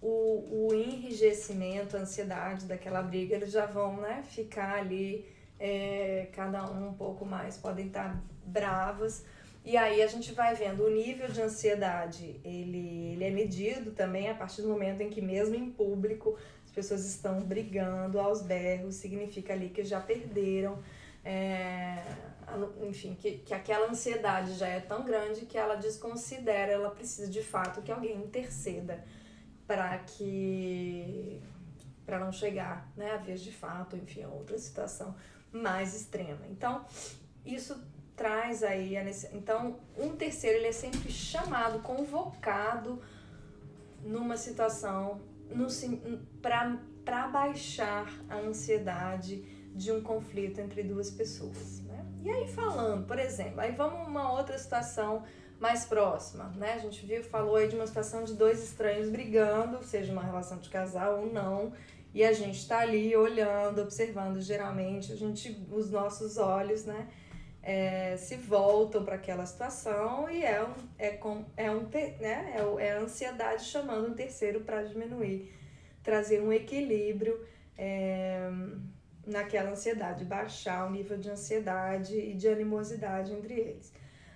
S1: o enrijecimento, a ansiedade daquela briga. Eles já vão, né, ficar ali, cada um pouco mais, podem estar bravos. E aí a gente vai vendo o nível de ansiedade, ele é medido também a partir do momento em que mesmo em público as pessoas estão brigando aos berros, significa ali que já perderam, enfim, que aquela ansiedade já é tão grande que ela desconsidera, ela precisa de fato que alguém interceda para não chegar, né, a vez de fato, enfim, a outra situação mais extrema. Então, isso traz aí, então, um terceiro, ele é sempre chamado, convocado numa situação para baixar a ansiedade de um conflito entre duas pessoas, né? E aí falando, por exemplo, aí vamos uma outra situação mais próxima, né? A gente falou aí de uma situação de dois estranhos brigando, seja uma relação de casal ou não, e a gente tá ali olhando, observando, geralmente os nossos olhos, né, se voltam para aquela situação e é a ansiedade chamando um terceiro para diminuir, trazer um equilíbrio naquela ansiedade, baixar o nível de ansiedade e de animosidade entre eles.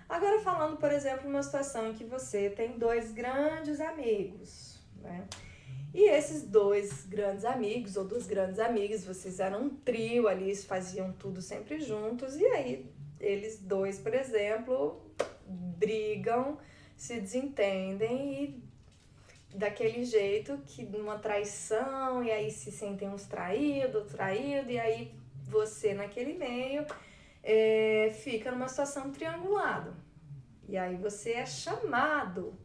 S1: Agora falando, por exemplo, numa situação em que você tem dois grandes amigos, né? E esses dois grandes amigos ou duas grandes amigas, vocês eram um trio ali, faziam tudo sempre juntos, e aí eles dois, por exemplo, brigam, se desentendem e daquele jeito que numa traição, e aí se sentem uns traídos, e aí você naquele meio fica numa situação triangulada. E aí você é chamado,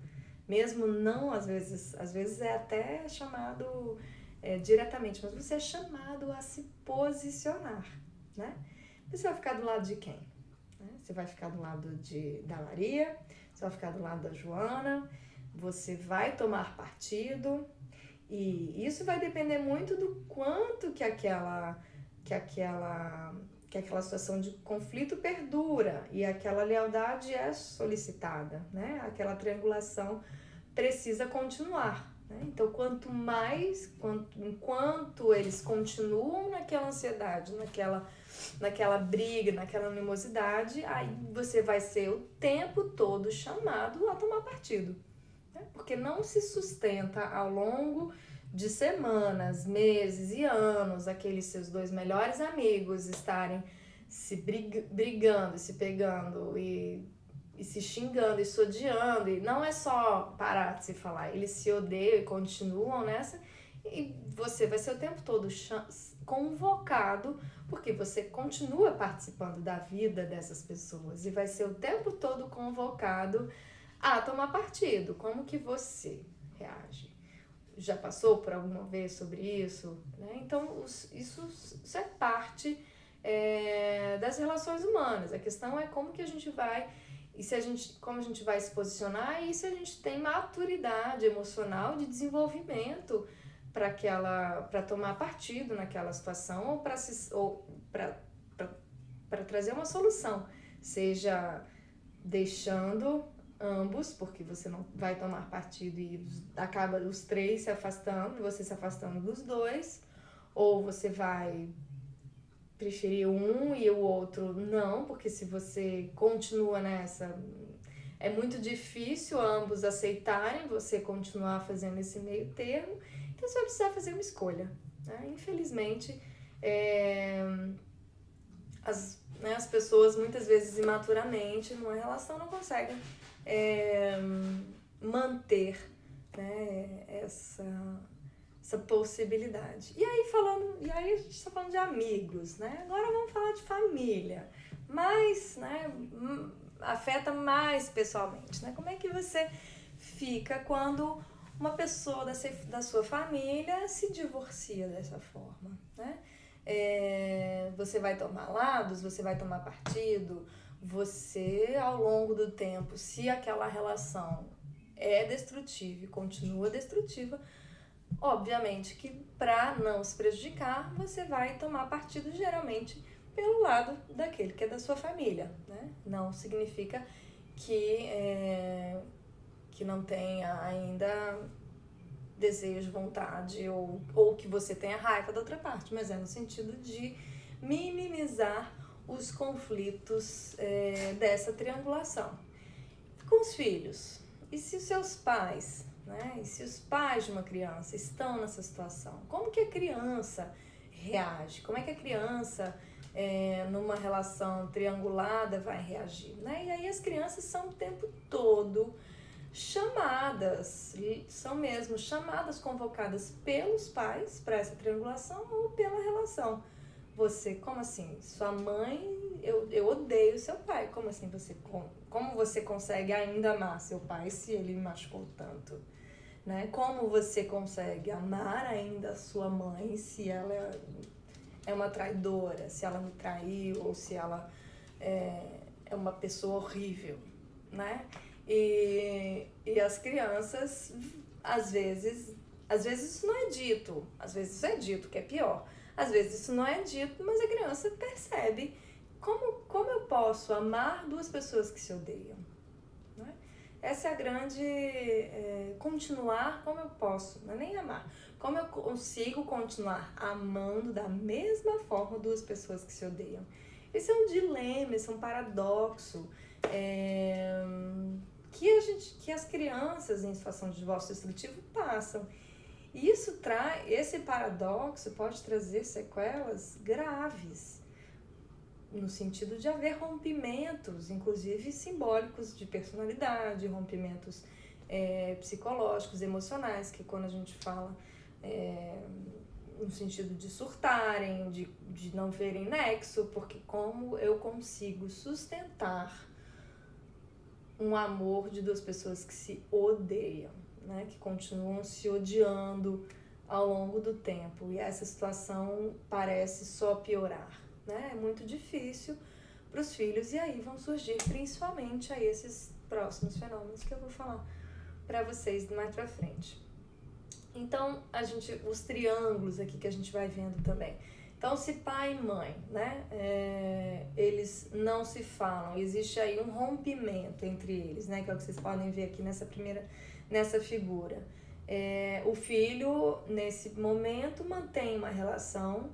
S1: mesmo não às vezes é até chamado diretamente, mas você é chamado a se posicionar, né? Você vai ficar do lado de quem? Você vai ficar do lado da Maria, você vai ficar do lado da Joana, você vai tomar partido, e isso vai depender muito do quanto que aquela situação de conflito perdura e aquela lealdade é solicitada, né? Aquela triangulação precisa continuar, né? Então, enquanto eles continuam naquela ansiedade, naquela briga, naquela animosidade, aí você vai ser o tempo todo chamado a tomar partido, né? Porque não se sustenta ao longo de semanas, meses e anos aqueles seus dois melhores amigos estarem se brigando, se pegando e se xingando e se odiando, e não é só parar de se falar, eles se odeiam e continuam nessa, e você vai ser o tempo todo convocado, porque você continua participando da vida dessas pessoas, e vai ser o tempo todo convocado a tomar partido. Como que você reage? Já passou por alguma vez sobre isso? Né? Então, isso é parte das relações humanas. A questão é como que a gente vai, como a gente vai se posicionar, e se a gente tem maturidade emocional de desenvolvimento para tomar partido naquela situação, ou para trazer uma solução, seja deixando ambos, porque você não vai tomar partido e acaba os três se afastando, você se afastando dos dois, ou você vai preferir um e o outro não, porque se você continua nessa, é muito difícil ambos aceitarem você continuar fazendo esse meio termo, então você vai precisar fazer uma escolha, né? Infelizmente, as pessoas muitas vezes imaturamente numa relação não conseguem manter, né, essa possibilidade. E aí a gente está falando de amigos, né? Agora vamos falar de família, mas, né, afeta mais pessoalmente, né? Como é que você fica quando uma pessoa da sua família se divorcia dessa forma, né? Você vai tomar lados, você vai tomar partido, você, ao longo do tempo, se aquela relação é destrutiva e continua destrutiva, obviamente que para não se prejudicar, você vai tomar partido geralmente pelo lado daquele que é da sua família, né? Não significa que não tenha ainda desejo, vontade ou que você tenha raiva da outra parte, mas é no sentido de minimizar os conflitos dessa triangulação. Com os filhos, e se os seus pais, né, e se os pais de uma criança estão nessa situação, como que a criança reage? Como é que a criança, numa relação triangulada, vai reagir? Né? E aí as crianças são o tempo todo chamadas, são mesmo chamadas, convocadas pelos pais para essa triangulação ou pela relação. Você, como assim? Sua mãe, eu odeio seu pai. Como assim como você consegue ainda amar seu pai se ele me machucou tanto? Né? Como você consegue amar ainda a sua mãe se ela é uma traidora, se ela me traiu ou se ela é uma pessoa horrível, né? E as crianças, às vezes isso não é dito, às vezes isso é dito, que é pior. Às vezes isso não é dito, mas a criança percebe como eu posso amar duas pessoas que se odeiam, né? Essa é a grande... continuar como eu posso, não é nem amar. Como eu consigo continuar amando da mesma forma duas pessoas que se odeiam. Esse é um dilema, esse é um paradoxo que as crianças em situação de divórcio destrutivo passam. E esse paradoxo pode trazer sequelas graves, no sentido de haver rompimentos, inclusive simbólicos de personalidade, rompimentos psicológicos, emocionais, que quando a gente fala no sentido de surtarem, de não verem nexo, porque como eu consigo sustentar um amor de duas pessoas que se odeiam, né, que continuam se odiando ao longo do tempo, e essa situação parece só piorar, né? É muito difícil para os filhos, e aí vão surgir principalmente aí esses próximos fenômenos que eu vou falar para vocês mais para frente. Então, os triângulos aqui que a gente vai vendo também. Então, se pai e mãe, né, eles não se falam, existe aí um rompimento entre eles, né, que é o que vocês podem ver aqui nessa figura. O filho, nesse momento, mantém uma relação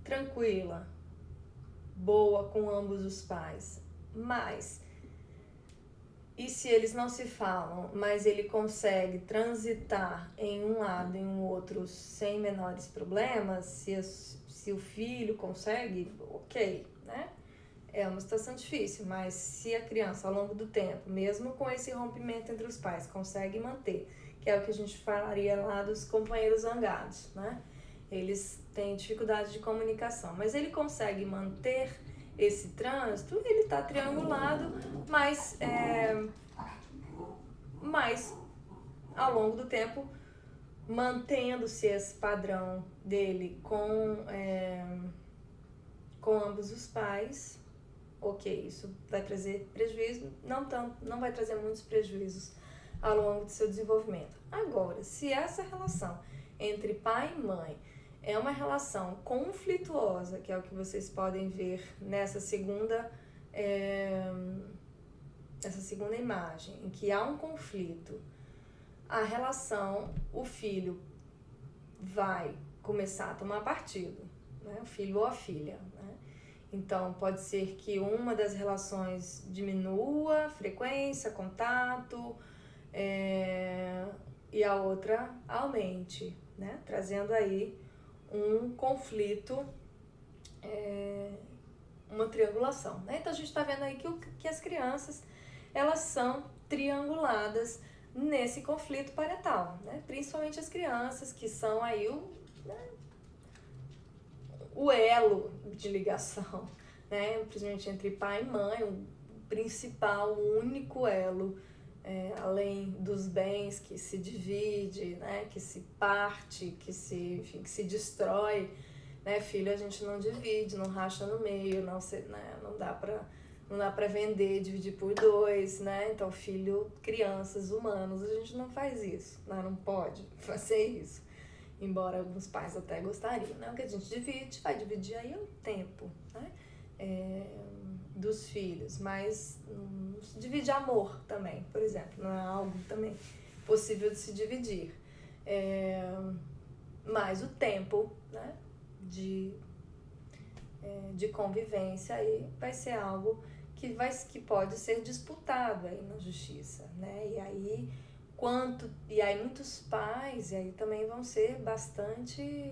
S1: tranquila, boa com ambos os pais, mas... E se eles não se falam, mas ele consegue transitar em um lado e em um outro sem menores problemas, se o filho consegue, ok, né? É uma situação difícil, mas se a criança ao longo do tempo, mesmo com esse rompimento entre os pais, consegue manter, que é o que a gente falaria lá dos companheiros zangados, né? Eles têm dificuldade de comunicação, mas ele consegue manter esse trânsito, ele está triangulado, mas ao longo do tempo, mantendo-se esse padrão dele com ambos os pais, ok, isso vai trazer prejuízo, não vai trazer muitos prejuízos ao longo do seu desenvolvimento. Agora, se essa relação entre pai e mãe é uma relação conflituosa, que é o que vocês podem ver nessa segunda imagem, em que há um conflito, a relação, o filho vai começar a tomar partido, né? O filho ou a filha, né? Então, pode ser que uma das relações diminua a frequência, contato, e a outra aumente, né? Trazendo aí um conflito, uma triangulação, né? Então a gente está vendo aí que as crianças, elas são trianguladas nesse conflito parental, né? Principalmente as crianças que são aí o elo de ligação, né? Principalmente entre pai e mãe, o principal, o único elo, além dos bens que se divide, né? Que se parte, que se destrói, né? Filho a gente não divide, não racha no meio, não dá pra vender, dividir por dois, né? Então filho, crianças, humanos, a gente não faz isso, né? Não pode fazer isso, embora alguns pais até gostariam, né? O que a gente divide, vai dividir aí o tempo, né? Dos filhos, mas não se divide amor também, por exemplo, não é algo também possível de se dividir, mas o tempo, né, de convivência aí vai ser algo que pode ser disputado aí na justiça, né? E aí muitos pais aí também vão ser bastante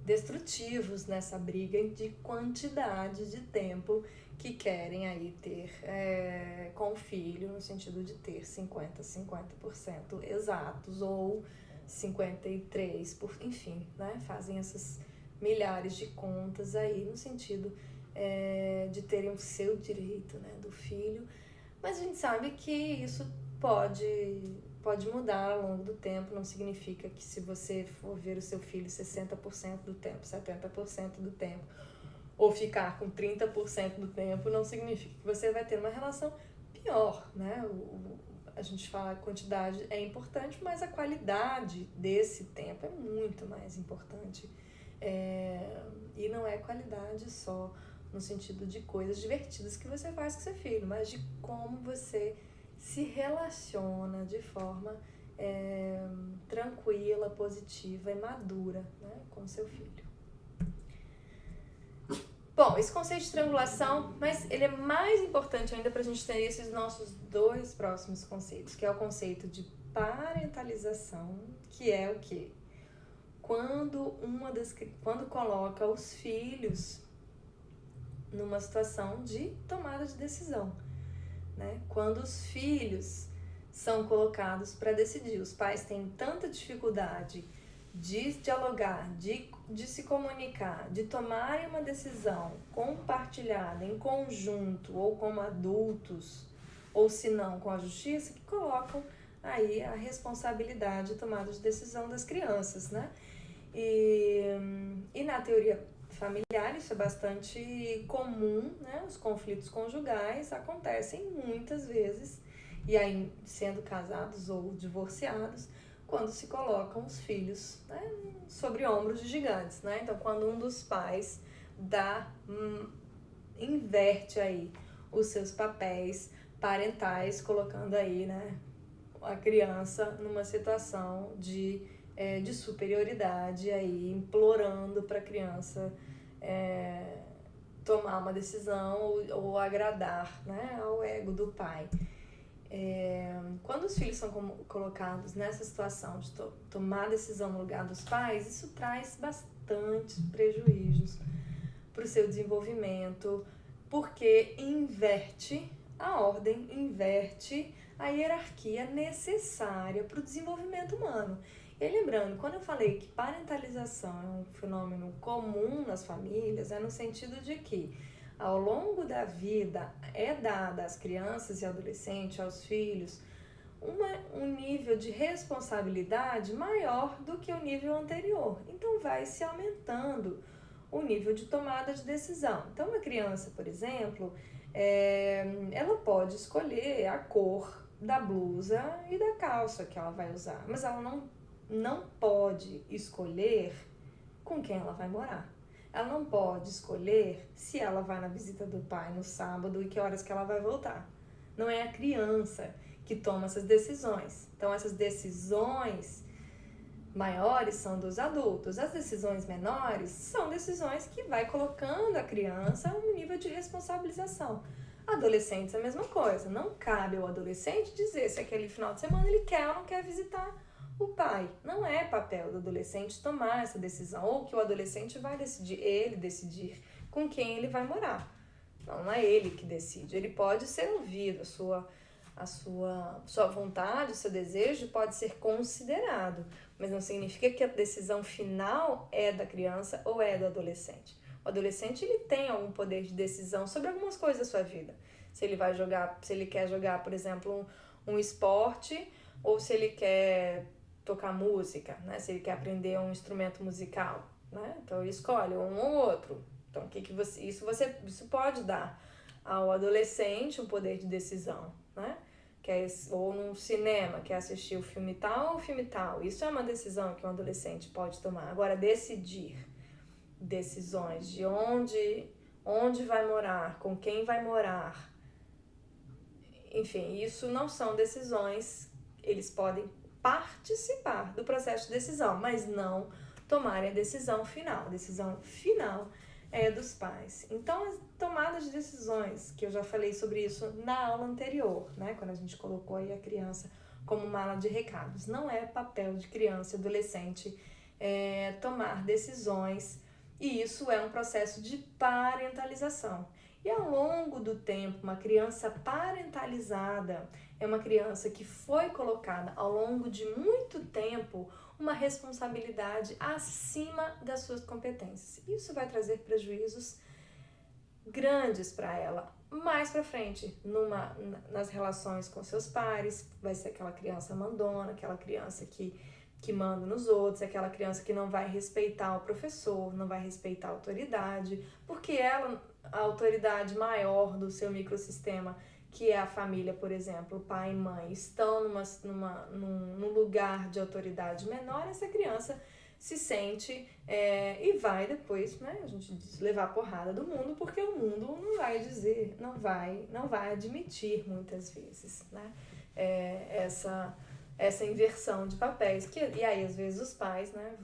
S1: destrutivos nessa briga de quantidade de tempo que querem aí ter com o filho, no sentido de ter 50% exatos ou 53%, enfim, né? Fazem essas milhares de contas aí no sentido de terem o seu direito, né, do filho, mas a gente sabe que isso pode mudar ao longo do tempo, não significa que se você for ver o seu filho 60% do tempo, 70% do tempo, ou ficar com 30% do tempo, não significa que você vai ter uma relação pior, né? A gente fala a quantidade é importante, mas a qualidade desse tempo é muito mais importante. E não é qualidade só no sentido de coisas divertidas que você faz com seu filho, mas de como você se relaciona de forma tranquila, positiva e madura, né, com seu filho. Bom, esse conceito de triangulação, mas ele é mais importante ainda para a gente ter esses nossos dois próximos conceitos, que é o conceito de parentalização, que é o quê? Quando coloca os filhos numa situação de tomada de decisão, né? Quando os filhos são colocados para decidir, os pais têm tanta dificuldade de dialogar, de se comunicar, de tomarem uma decisão compartilhada, em conjunto, ou como adultos, ou se não com a justiça, que colocam aí a responsabilidade de tomada de decisão das crianças, né? E na teoria familiar isso é bastante comum, né? Os conflitos conjugais acontecem muitas vezes, e aí sendo casados ou divorciados, quando se colocam os filhos, né, sobre ombros de gigantes, né? Então, quando um dos pais inverte aí os seus papéis parentais, colocando aí, né, a criança numa situação de superioridade, aí, implorando para a criança tomar uma decisão ou agradar, né, ao ego do pai. Quando os filhos são colocados nessa situação de tomar decisão no lugar dos pais, isso traz bastante prejuízos para o seu desenvolvimento, porque inverte a ordem, inverte a hierarquia necessária para o desenvolvimento humano. E lembrando, quando eu falei que parentalização é um fenômeno comum nas famílias, é no sentido de que ao longo da vida é dada às crianças e adolescentes, aos filhos, um nível de responsabilidade maior do que o nível anterior. Então vai se aumentando o nível de tomada de decisão. Então uma criança, por exemplo, ela pode escolher a cor da blusa e da calça que ela vai usar, mas ela não pode escolher com quem ela vai morar. Ela não pode escolher se ela vai na visita do pai no sábado e que horas que ela vai voltar. Não é a criança que toma essas decisões. Então, essas decisões maiores são dos adultos. As decisões menores são decisões que vai colocando a criança a um nível de responsabilização. Adolescentes é a mesma coisa. Não cabe ao adolescente dizer se aquele final de semana ele quer ou não quer visitar o pai. Não é papel do adolescente tomar essa decisão, ou que o adolescente vai decidir com quem ele vai morar. Não é ele que decide. Ele pode ser ouvido, a sua vontade, o seu desejo pode ser considerado, mas não significa que a decisão final é da criança ou é do adolescente. O adolescente ele tem algum poder de decisão sobre algumas coisas da sua vida. Se ele quer jogar, por exemplo, um esporte, ou se ele quer tocar música, né? Se ele quer aprender um instrumento musical, né? Então ele escolhe um ou outro. Então isso pode dar ao adolescente um poder de decisão, né? Ou no cinema, quer assistir o filme tal ou o filme tal. Isso é uma decisão que um adolescente pode tomar. Agora, decidir decisões de onde vai morar, com quem vai morar, enfim, isso não são decisões. Eles podem participar do processo de decisão, mas não tomarem a decisão final. A decisão final é dos pais. Então, as tomadas de decisões, que eu já falei sobre isso na aula anterior, né? Quando a gente colocou aí a criança como mala de recados. Não é papel de criança e adolescente tomar decisões, e isso é um processo de parentalização. E ao longo do tempo, uma criança parentalizada é uma criança que foi colocada ao longo de muito tempo uma responsabilidade acima das suas competências. Isso vai trazer prejuízos grandes para ela. Mais para frente, nas relações com seus pares, vai ser aquela criança mandona, aquela criança que manda nos outros, aquela criança que não vai respeitar o professor, não vai respeitar a autoridade, porque a autoridade maior do seu microsistema, que é a família, por exemplo, pai e mãe, estão num lugar de autoridade menor, essa criança se sente e vai depois, né, a gente diz, levar a porrada do mundo, porque o mundo não vai admitir muitas vezes, né? essa inversão de papéis. E aí, às vezes, os pais, né,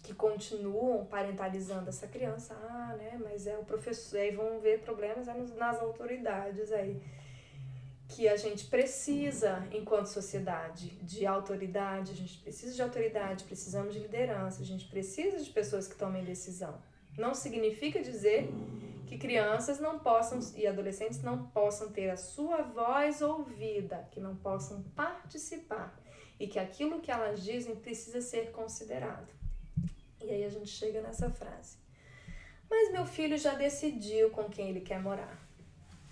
S1: que continuam parentalizando essa criança, né, mas é o professor, aí vão ver problemas nas autoridades aí, que a gente precisa, enquanto sociedade, de autoridade, a gente precisa de autoridade, precisamos de liderança, a gente precisa de pessoas que tomem decisão. Não significa dizer que crianças não possam e adolescentes não possam ter a sua voz ouvida, que não possam participar e que aquilo que elas dizem precisa ser considerado. E aí a gente chega nessa frase. Mas meu filho já decidiu com quem ele quer morar.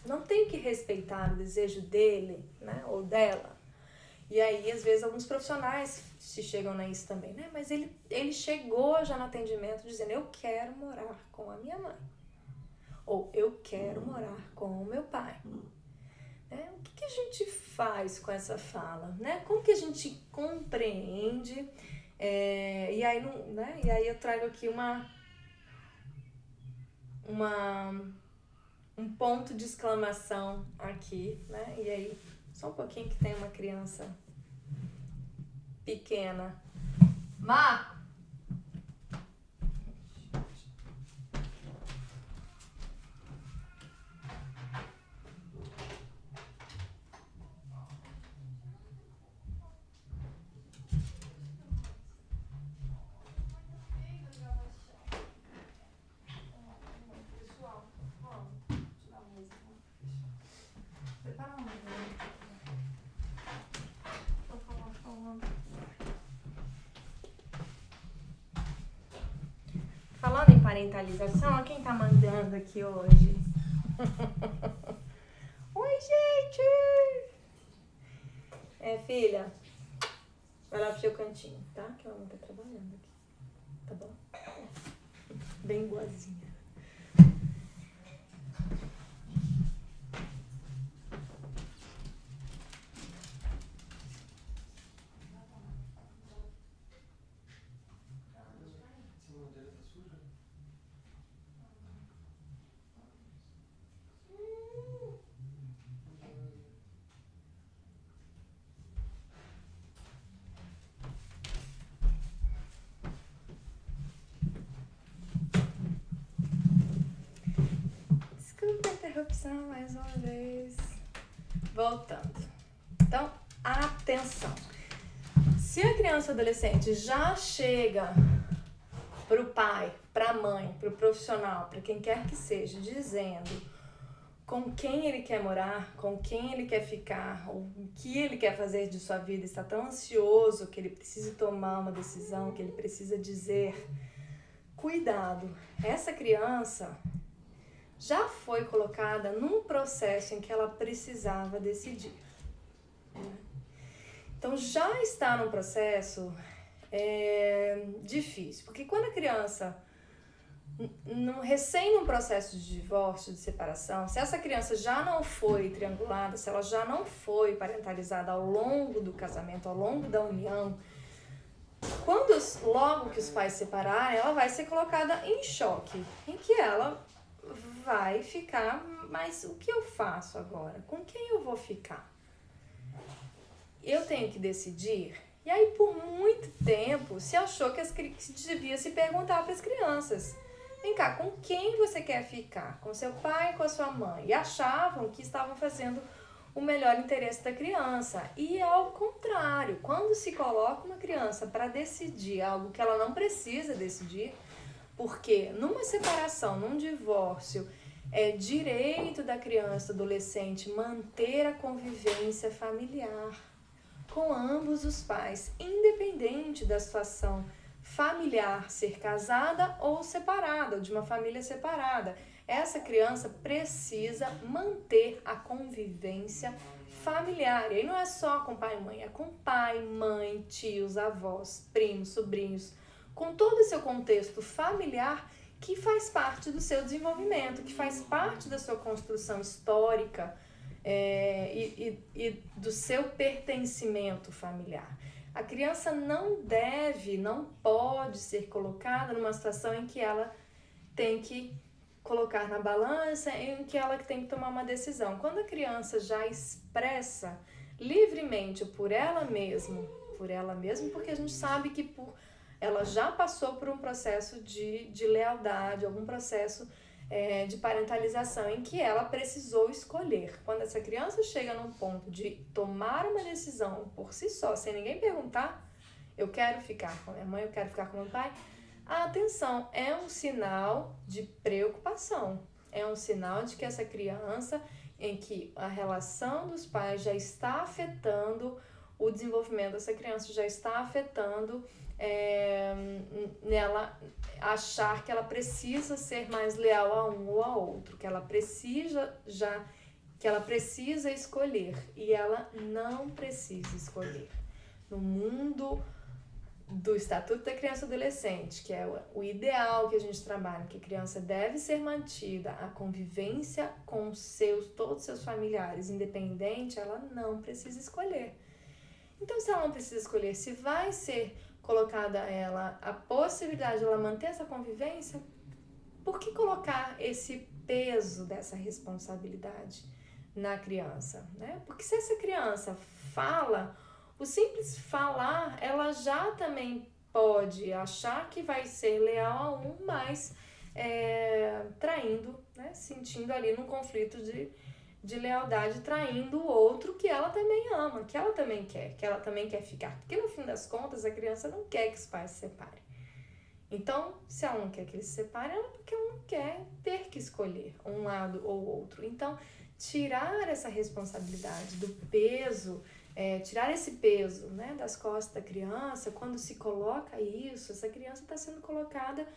S1: Não tem que respeitar o desejo dele, né, ou dela. E aí, às vezes, alguns profissionais se chegam nisso também, né? Mas ele chegou já no atendimento dizendo, eu quero morar com a minha mãe. Ou eu quero morar com o meu pai. O que a gente faz com essa fala? Né? Como que a gente compreende? E aí eu trago aqui um ponto de exclamação aqui, né? E aí, só um pouquinho que tem uma criança pequena. Má! Falando em parentalização, olha quem tá mandando aqui hoje. Oi, gente! Filha, vai lá pro seu cantinho, tá? Que ela não tá trabalhando aqui, tá bom? Bem boazinha. Desculpa a interrupção mais uma vez. Voltando. Então, atenção. Se a criança ou adolescente já chega pro pai, pra mãe, pro profissional, pra quem quer que seja, dizendo com quem ele quer morar, com quem ele quer ficar, o que ele quer fazer de sua vida, está tão ansioso que ele precisa tomar uma decisão, que ele precisa dizer, cuidado, essa criança já foi colocada num processo em que ela precisava decidir. Então já está num processo difícil, porque quando a criança recém num processo de divórcio, de separação, se essa criança já não foi triangulada, se ela já não foi parentalizada ao longo do casamento, ao longo da união, logo que os pais se separarem, ela vai ser colocada em choque, em que ela vai ficar, mas o que eu faço agora? Com quem eu vou ficar? Eu tenho que decidir? E aí, por muito tempo, se achou que devia se perguntar para as crianças. Vem cá, com quem você quer ficar? Com seu pai ou com a sua mãe? E achavam que estavam fazendo o melhor interesse da criança. E ao contrário, quando se coloca uma criança para decidir algo que ela não precisa decidir, porque numa separação, num divórcio, é direito da criança, do adolescente, manter a convivência familiar com ambos os pais, independente da situação familiar, ser casada ou separada, ou de uma família separada. Essa criança precisa manter a convivência familiar. E aí não é só com pai e mãe, é com pai, mãe, tios, avós, primos, sobrinhos, com todo o seu contexto familiar que faz parte do seu desenvolvimento, que faz parte da sua construção histórica e do seu pertencimento familiar. A criança não pode ser colocada numa situação em que ela tem que colocar na balança em que ela tem que tomar uma decisão. Quando a criança já expressa livremente por ela mesma, porque a gente sabe que ela já passou por um processo de lealdade, algum processo de parentalização em que ela precisou escolher. Quando essa criança chega num ponto de tomar uma decisão por si só, sem ninguém perguntar, eu quero ficar com a minha mãe, eu quero ficar com meu pai, a atenção é um sinal de preocupação, é um sinal de que essa criança, em que a relação dos pais já está afetando o desenvolvimento dessa criança, já está afetando nela achar que ela precisa ser mais leal a um ou a outro, que ela precisa escolher, e ela não precisa escolher. No mundo do Estatuto da Criança e Adolescente, que é o ideal que a gente trabalha, que a criança deve ser mantida, a convivência com todos os seus familiares, independente, ela não precisa escolher. Então, se ela não precisa escolher, se vai ser colocada a ela a possibilidade de ela manter essa convivência, por que colocar esse peso dessa responsabilidade na criança, né? Porque se essa criança fala, o simples falar, ela já também pode achar que vai ser leal a um, mas traindo, né? Sentindo ali num conflito de lealdade, traindo o outro que ela também ama, que ela também quer ficar. Porque no fim das contas, a criança não quer que os pais se separem. Então, se ela não quer que eles se separem, é porque ela não quer ter que escolher um lado ou outro. Então, tirar essa responsabilidade do peso, tirar esse peso, né, das costas da criança, quando se coloca isso, essa criança está sendo colocada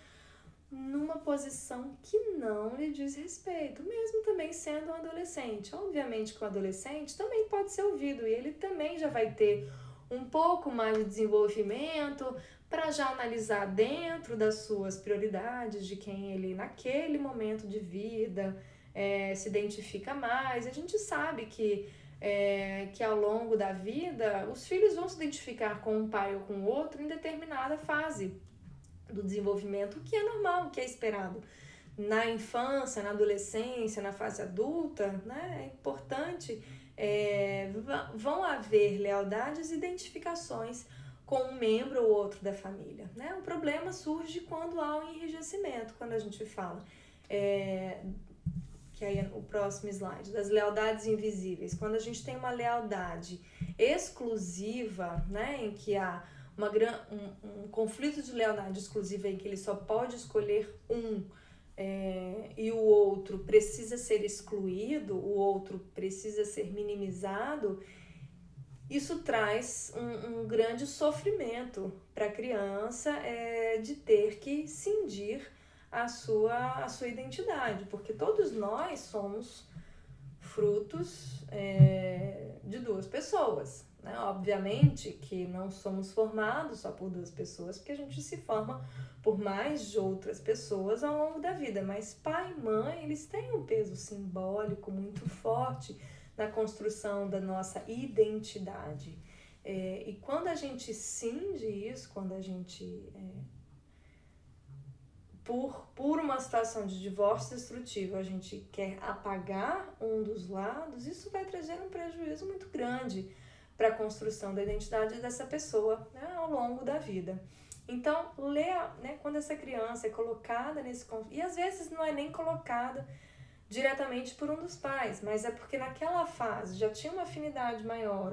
S1: numa posição que não lhe diz respeito, mesmo também sendo um adolescente. Obviamente que o adolescente também pode ser ouvido e ele também já vai ter um pouco mais de desenvolvimento para já analisar dentro das suas prioridades, de quem ele naquele momento de vida se identifica mais. A gente sabe que ao longo da vida os filhos vão se identificar com um pai ou com outro em determinada fase do desenvolvimento, o que é normal, o que é esperado. Na infância, na adolescência, na fase adulta, né, é importante, vão haver lealdades e identificações com um membro ou outro da família, né? O problema surge quando há um enrijecimento, quando a gente fala, que aí é o próximo slide, das lealdades invisíveis. Quando a gente tem uma lealdade exclusiva, né, em que há um conflito de lealdade exclusiva em que ele só pode escolher um e o outro precisa ser excluído, o outro precisa ser minimizado, isso traz um grande sofrimento para a criança de ter que cindir a sua identidade, porque todos nós somos frutos de duas pessoas, né? Obviamente que não somos formados só por duas pessoas, porque a gente se forma por mais de outras pessoas ao longo da vida, mas pai e mãe, eles têm um peso simbólico muito forte na construção da nossa identidade. E quando a gente cinge isso, quando a gente, por uma situação de divórcio destrutivo, a gente quer apagar um dos lados, isso vai trazer um prejuízo muito grande para a construção da identidade dessa pessoa, né, ao longo da vida. Então, né, quando essa criança é colocada nesse conflito, e às vezes não é nem colocada diretamente por um dos pais, mas é porque naquela fase já tinha uma afinidade maior,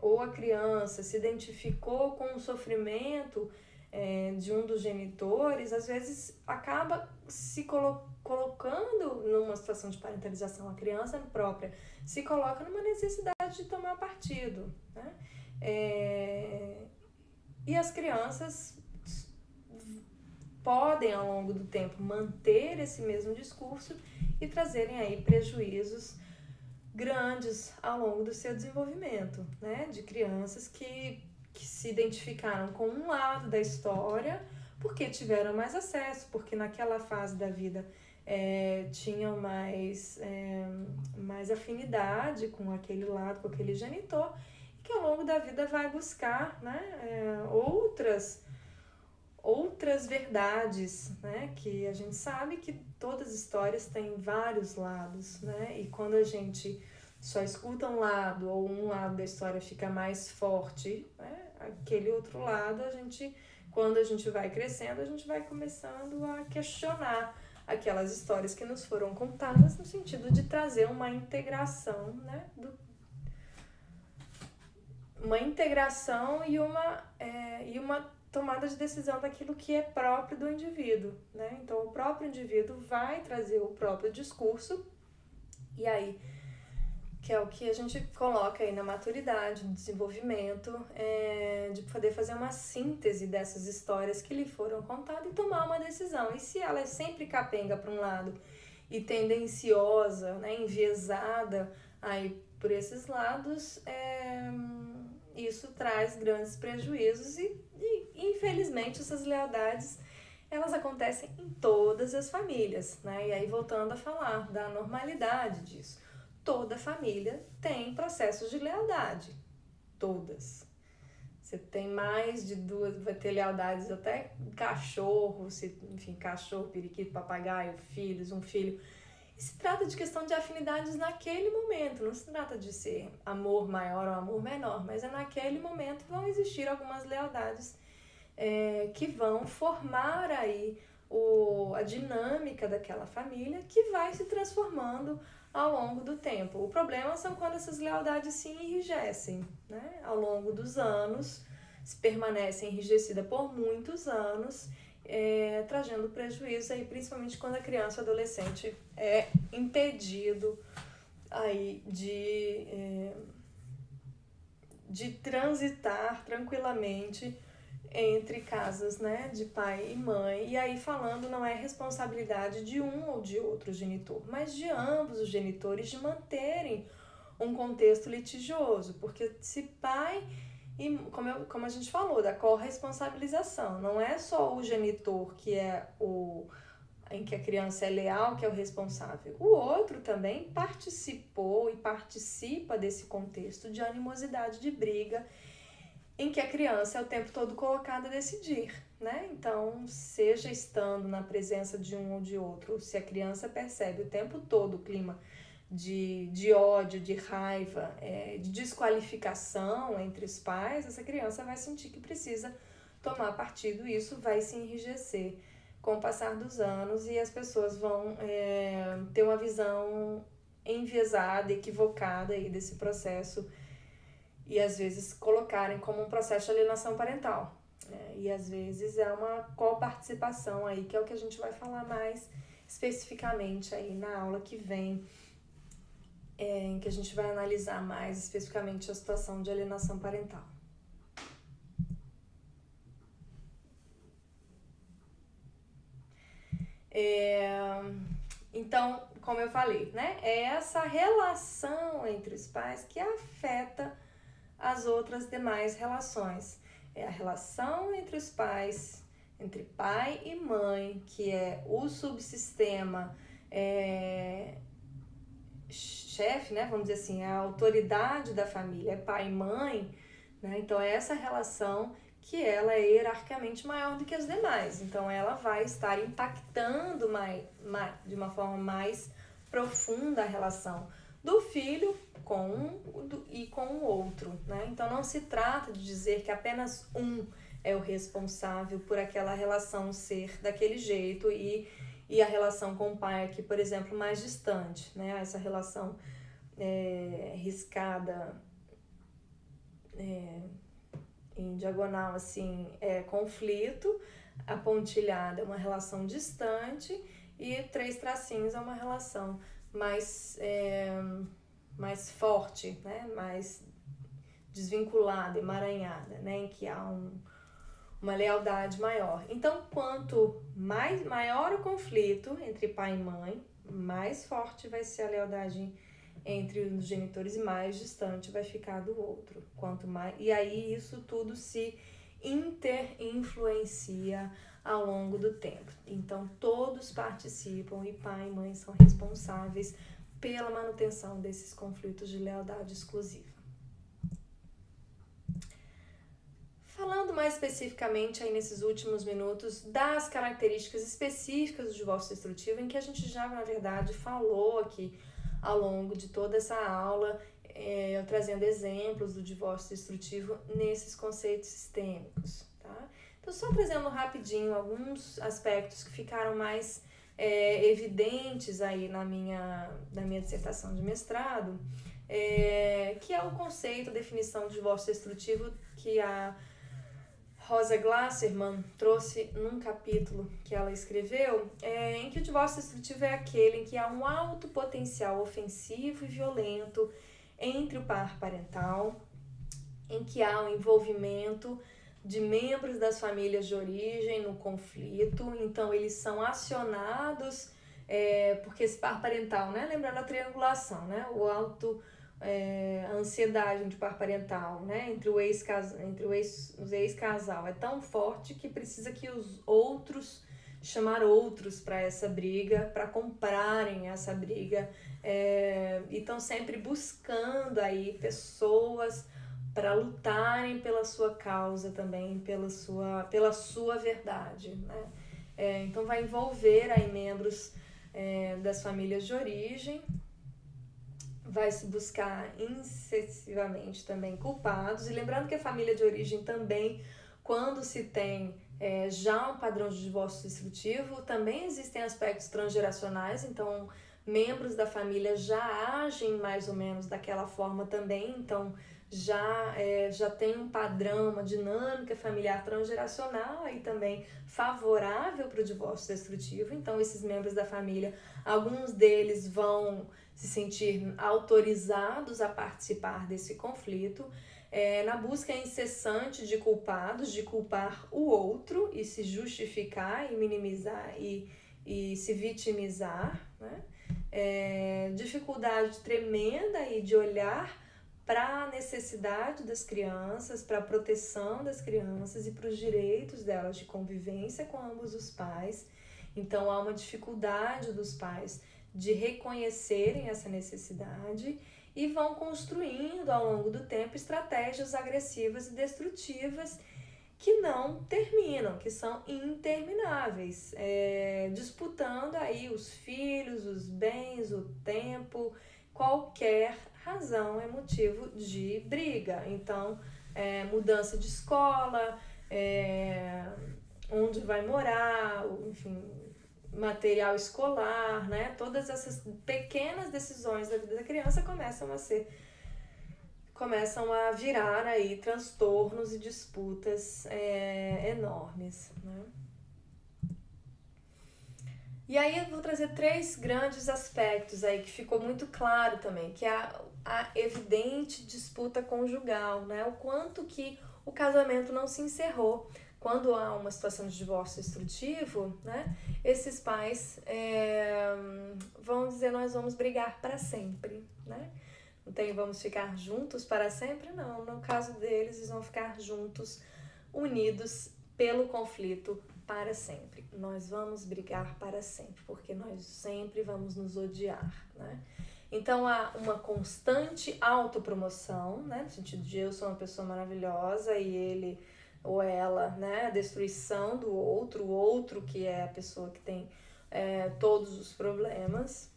S1: ou a criança se identificou com o sofrimento de um dos genitores, às vezes acaba se colocando numa situação de parentalização, a criança própria se coloca numa necessidade de tomar partido, né? E as crianças podem, ao longo do tempo, manter esse mesmo discurso e trazerem aí prejuízos grandes ao longo do seu desenvolvimento, né? De crianças que se identificaram com um lado da história porque tiveram mais acesso, porque naquela fase da vida tinham mais afinidade com aquele lado, com aquele genitor, e que ao longo da vida vai buscar, né, outras outras verdades, né? Que a gente sabe que todas as histórias têm vários lados, né? E quando a gente só escuta um lado ou um lado da história fica mais forte, né? Aquele outro lado, quando a gente vai crescendo, a gente vai começando a questionar aquelas histórias que nos foram contadas no sentido de trazer uma integração, né? Uma integração e uma tomada de decisão daquilo que é próprio do indivíduo, né? Então, o próprio indivíduo vai trazer o próprio discurso, e aí, que é o que a gente coloca aí na maturidade, no desenvolvimento, de poder fazer uma síntese dessas histórias que lhe foram contadas e tomar uma decisão. E se ela é sempre capenga para um lado e tendenciosa, né, enviesada aí por esses lados, isso traz grandes prejuízos e infelizmente essas lealdades elas acontecem em todas as famílias, né? E aí voltando a falar da normalidade disso, toda família tem processos de lealdade, todas. Você tem mais de duas, vai ter lealdades até cachorro, enfim, cachorro, periquito, papagaio, filhos, um filho. E se trata de questão de afinidades naquele momento, não se trata de ser amor maior ou amor menor, mas naquele momento vão existir algumas lealdades que vão formar aí a dinâmica daquela família que vai se transformando ao longo do tempo. O problema são quando essas lealdades se enrijecem, né? Ao longo dos anos, se permanecem enrijecidas por muitos anos, trazendo prejuízo aí, principalmente quando a criança ou adolescente é impedido aí de transitar tranquilamente entre casas, né, de pai e mãe. E aí falando, não é responsabilidade de um ou de outro genitor, mas de ambos os genitores de manterem um contexto litigioso, porque se pai e como a gente falou, da corresponsabilização, não é só o genitor que é em que a criança é leal, que é o responsável. O outro também participou e participa desse contexto de animosidade, de briga, em que a criança é o tempo todo colocada a decidir, né? Então, seja estando na presença de um ou de outro, se a criança percebe o tempo todo o clima de ódio, de raiva, de desqualificação entre os pais, essa criança vai sentir que precisa tomar partido e isso vai se enrijecer com o passar dos anos e as pessoas vão ter uma visão enviesada, equivocada aí desse processo e às vezes colocarem como um processo de alienação parental. E às vezes é uma coparticipação aí, que é o que a gente vai falar mais especificamente aí na aula que vem, em que a gente vai analisar mais especificamente a situação de alienação parental. Então, como eu falei, né, é essa relação entre os pais que afeta as outras demais relações. É a relação entre os pais, entre pai e mãe, que é o subsistema chefe, né, vamos dizer assim, a autoridade da família, é pai e mãe, né? Então é essa relação que ela é hierarquicamente maior do que as demais. Então ela vai estar impactando de uma forma mais profunda a relação do filho com o outro, né? Então não se trata de dizer que apenas um é o responsável por aquela relação ser daquele jeito e a relação com o pai aqui, por exemplo, mais distante, né? Essa relação riscada em diagonal, assim, é conflito, a pontilhada é uma relação distante e 3 tracinhos é uma relação mais forte, né? Mais desvinculada, emaranhada, né? Em que há uma lealdade maior. Então, quanto maior o conflito entre pai e mãe, mais forte vai ser a lealdade entre os genitores e mais distante vai ficar do outro. Quanto mais, e aí isso tudo se interinfluencia ao longo do tempo. Então, todos participam e pai e mãe são responsáveis pela manutenção desses conflitos de lealdade exclusiva. Falando mais especificamente aí nesses últimos minutos das características específicas do divórcio destrutivo, em que a gente já, na verdade, falou aqui ao longo de toda essa aula, eu trazendo exemplos do divórcio destrutivo nesses conceitos sistêmicos, tá? Então, só trazendo rapidinho alguns aspectos que ficaram mais evidentes aí na minha dissertação de mestrado, que é o conceito, a definição de divórcio destrutivo que a Rosa Glasserman trouxe num capítulo que ela escreveu, em que o divórcio destrutivo é aquele em que há um alto potencial ofensivo e violento entre o par parental, em que há um envolvimento de membros das famílias de origem no conflito, então eles são acionados, porque esse par parental, né, lembrando a triangulação, né, a ansiedade de par parental, né, entre os ex-casal é tão forte que precisa que chamar outros para essa briga, para comprarem essa briga, e estão sempre buscando aí pessoas para lutarem pela sua causa também, pela sua verdade, né? Então vai envolver aí membros das famílias de origem, vai se buscar incessivamente também culpados, e lembrando que a família de origem também, quando se tem já um padrão de divórcio destrutivo, também existem aspectos transgeracionais, então membros da família já agem mais ou menos daquela forma também, então já tem um padrão, uma dinâmica familiar transgeracional aí também favorável para o divórcio destrutivo. Então esses membros da família, alguns deles vão se sentir autorizados a participar desse conflito, na busca incessante de culpados, de culpar o outro e se justificar e minimizar e se vitimizar, né? Dificuldade tremenda aí de olhar para a necessidade das crianças, para a proteção das crianças e para os direitos delas de convivência com ambos os pais. Então há uma dificuldade dos pais de reconhecerem essa necessidade e vão construindo ao longo do tempo estratégias agressivas e destrutivas que não terminam, que são intermináveis, disputando aí os filhos, os bens, o tempo, qualquer razão é motivo de briga. Então, mudança de escola, onde vai morar, enfim, material escolar, né? Todas essas pequenas decisões da vida da criança começam a virar aí transtornos e disputas enormes, né? E aí eu vou trazer 3 grandes aspectos aí que ficou muito claro também, que é a evidente disputa conjugal, né? O quanto que o casamento não se encerrou. Quando há uma situação de divórcio destrutivo, né? Esses pais vão dizer, nós vamos brigar para sempre, né? Não tem vamos ficar juntos para sempre, não. No caso deles, eles vão ficar juntos, unidos pelo conflito para sempre. Nós vamos brigar para sempre, porque nós sempre vamos nos odiar, né? Então há uma constante autopromoção, né? No sentido de eu sou uma pessoa maravilhosa e ele ou ela, né? A destruição do outro, o outro que é a pessoa que tem todos os problemas.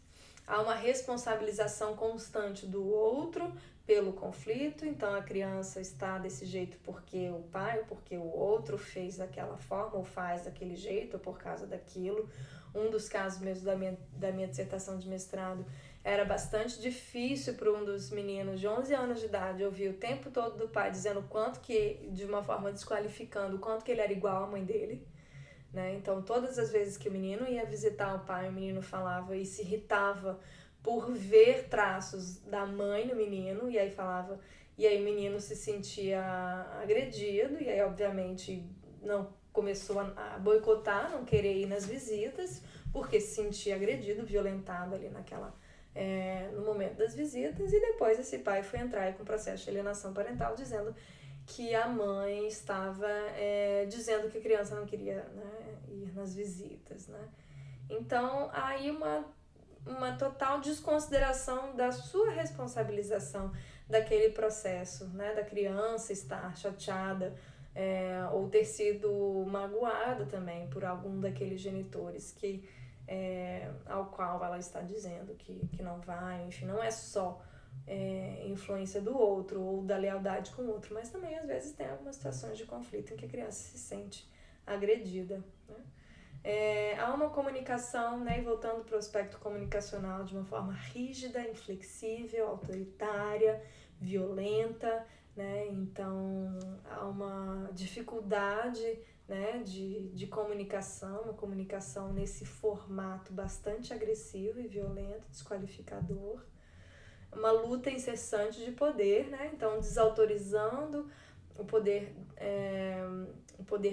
S1: Há uma responsabilização constante do outro pelo conflito, então a criança está desse jeito porque o pai ou porque o outro fez daquela forma ou faz daquele jeito ou por causa daquilo. Um dos casos mesmo da minha dissertação de mestrado era bastante difícil para um dos meninos de 11 anos de idade ouvir o tempo todo do pai dizendo o quanto que, de uma forma desqualificando, o quanto que ele era igual à mãe dele, né? Então todas as vezes que o menino ia visitar o pai, o menino falava e se irritava por ver traços da mãe no menino, e aí o menino se sentia agredido, e aí obviamente não começou a boicotar, não querer ir nas visitas, porque se sentia agredido, violentado ali no momento das visitas, e depois esse pai foi entrar com processo de alienação parental, dizendo que a mãe estava dizendo que a criança não queria, né, ir nas visitas, né? Então, aí uma total desconsideração da sua responsabilização daquele processo, né, da criança estar chateada ou ter sido magoada também por algum daqueles genitores ao qual ela está dizendo que não vai, enfim, não é só influência do outro ou da lealdade com o outro, mas também às vezes tem algumas situações de conflito em que a criança se sente agredida, né? Há uma comunicação, né, e voltando para o aspecto comunicacional, de uma forma rígida, inflexível, autoritária, violenta, né? Então há uma dificuldade, né, de comunicação, uma comunicação nesse formato bastante agressivo e violento, desqualificador, uma luta incessante de poder, né? Então desautorizando o poder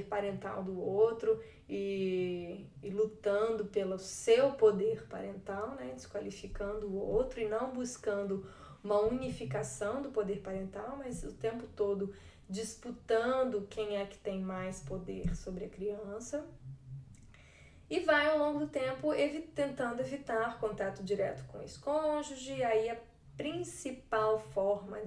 S1: parental do outro e lutando pelo seu poder parental, né? Desqualificando o outro e não buscando uma unificação do poder parental, mas o tempo todo disputando quem é que tem mais poder sobre a criança. E vai ao longo do tempo tentando evitar contato direto com o ex-cônjuge. E aí a principal forma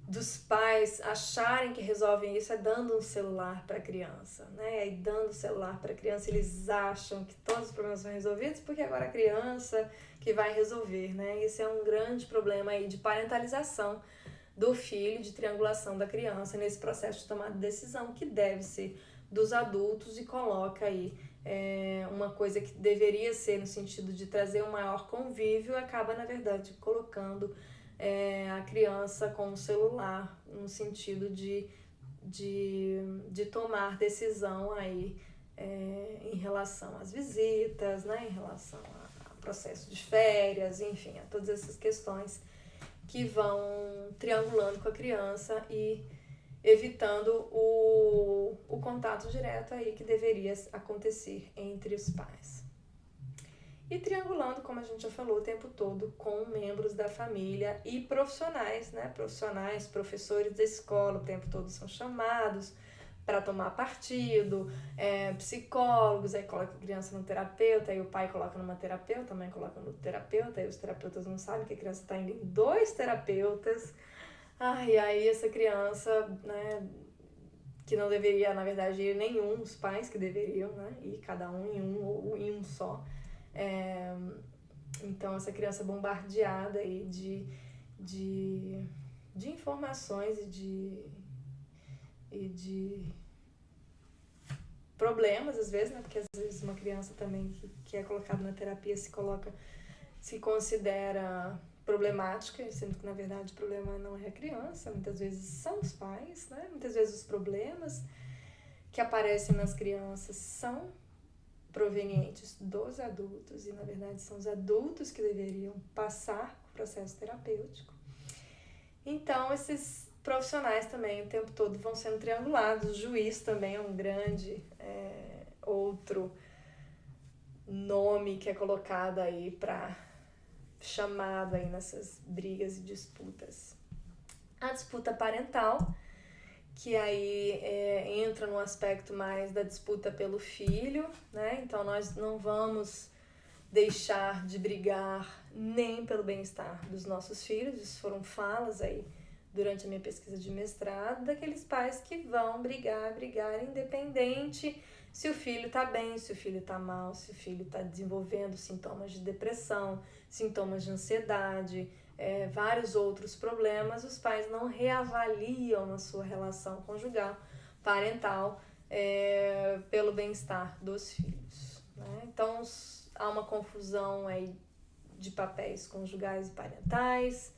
S1: dos pais acharem que resolvem isso é dando um celular para a criança, né? E dando o celular para a criança, eles acham que todos os problemas são resolvidos porque agora a criança que vai resolver, né? Esse é um grande problema aí de parentalização do filho, de triangulação da criança nesse processo de tomada de decisão que deve ser dos adultos e coloca aí uma coisa que deveria ser no sentido de trazer um maior convívio, acaba na verdade colocando a criança com o celular no sentido de tomar decisão aí em relação às visitas, né, em relação ao processo de férias, enfim, a todas essas questões que vão triangulando com a criança e evitando o contato direto aí que deveria acontecer entre os pais. E triangulando, como a gente já falou, o tempo todo com membros da família e profissionais, né? Profissionais, professores da escola, o tempo todo são chamados para tomar partido, psicólogos, aí coloca a criança no terapeuta, aí o pai coloca numa terapeuta, a mãe coloca no terapeuta, aí os terapeutas não sabem que a criança está indo em 2 terapeutas. E aí essa criança, né, que não deveria, na verdade, ir nenhum, os pais que deveriam, né, ir cada um em um ou em um só. Então essa criança bombardeada aí de informações e de problemas às vezes, né? Porque às vezes uma criança também que é colocada na terapia se considera problemática, sendo que na verdade o problema não é a criança, muitas vezes são os pais, né? Muitas vezes os problemas que aparecem nas crianças são provenientes dos adultos e na verdade são os adultos que deveriam passar o processo terapêutico. Então esses profissionais também o tempo todo vão sendo triangulados. O juiz também é um grande outro nome que é colocado aí para chamado aí nessas brigas e disputas. A disputa parental, que aí entra no aspecto mais da disputa pelo filho, né? Então nós não vamos deixar de brigar nem pelo bem-estar dos nossos filhos. Isso foram falas aí durante a minha pesquisa de mestrado, daqueles pais que vão brigar independente se o filho está bem, se o filho está mal, se o filho está desenvolvendo sintomas de depressão, sintomas de ansiedade, vários outros problemas. Os pais não reavaliam a sua relação conjugal, parental, pelo bem-estar dos filhos, né? Então há uma confusão aí de papéis conjugais e parentais,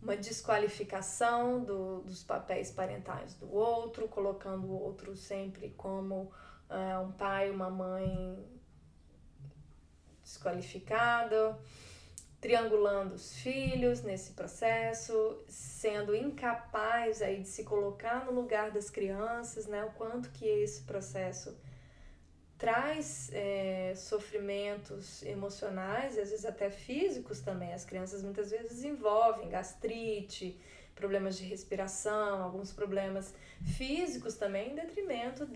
S1: uma desqualificação dos papéis parentais do outro, colocando o outro sempre como um pai, uma mãe desqualificado, triangulando os filhos nesse processo, sendo incapaz aí de se colocar no lugar das crianças, né? O quanto que esse processo traz sofrimentos emocionais e às vezes até físicos também. As crianças muitas vezes desenvolvem gastrite, problemas de respiração, alguns problemas físicos também, em detrimento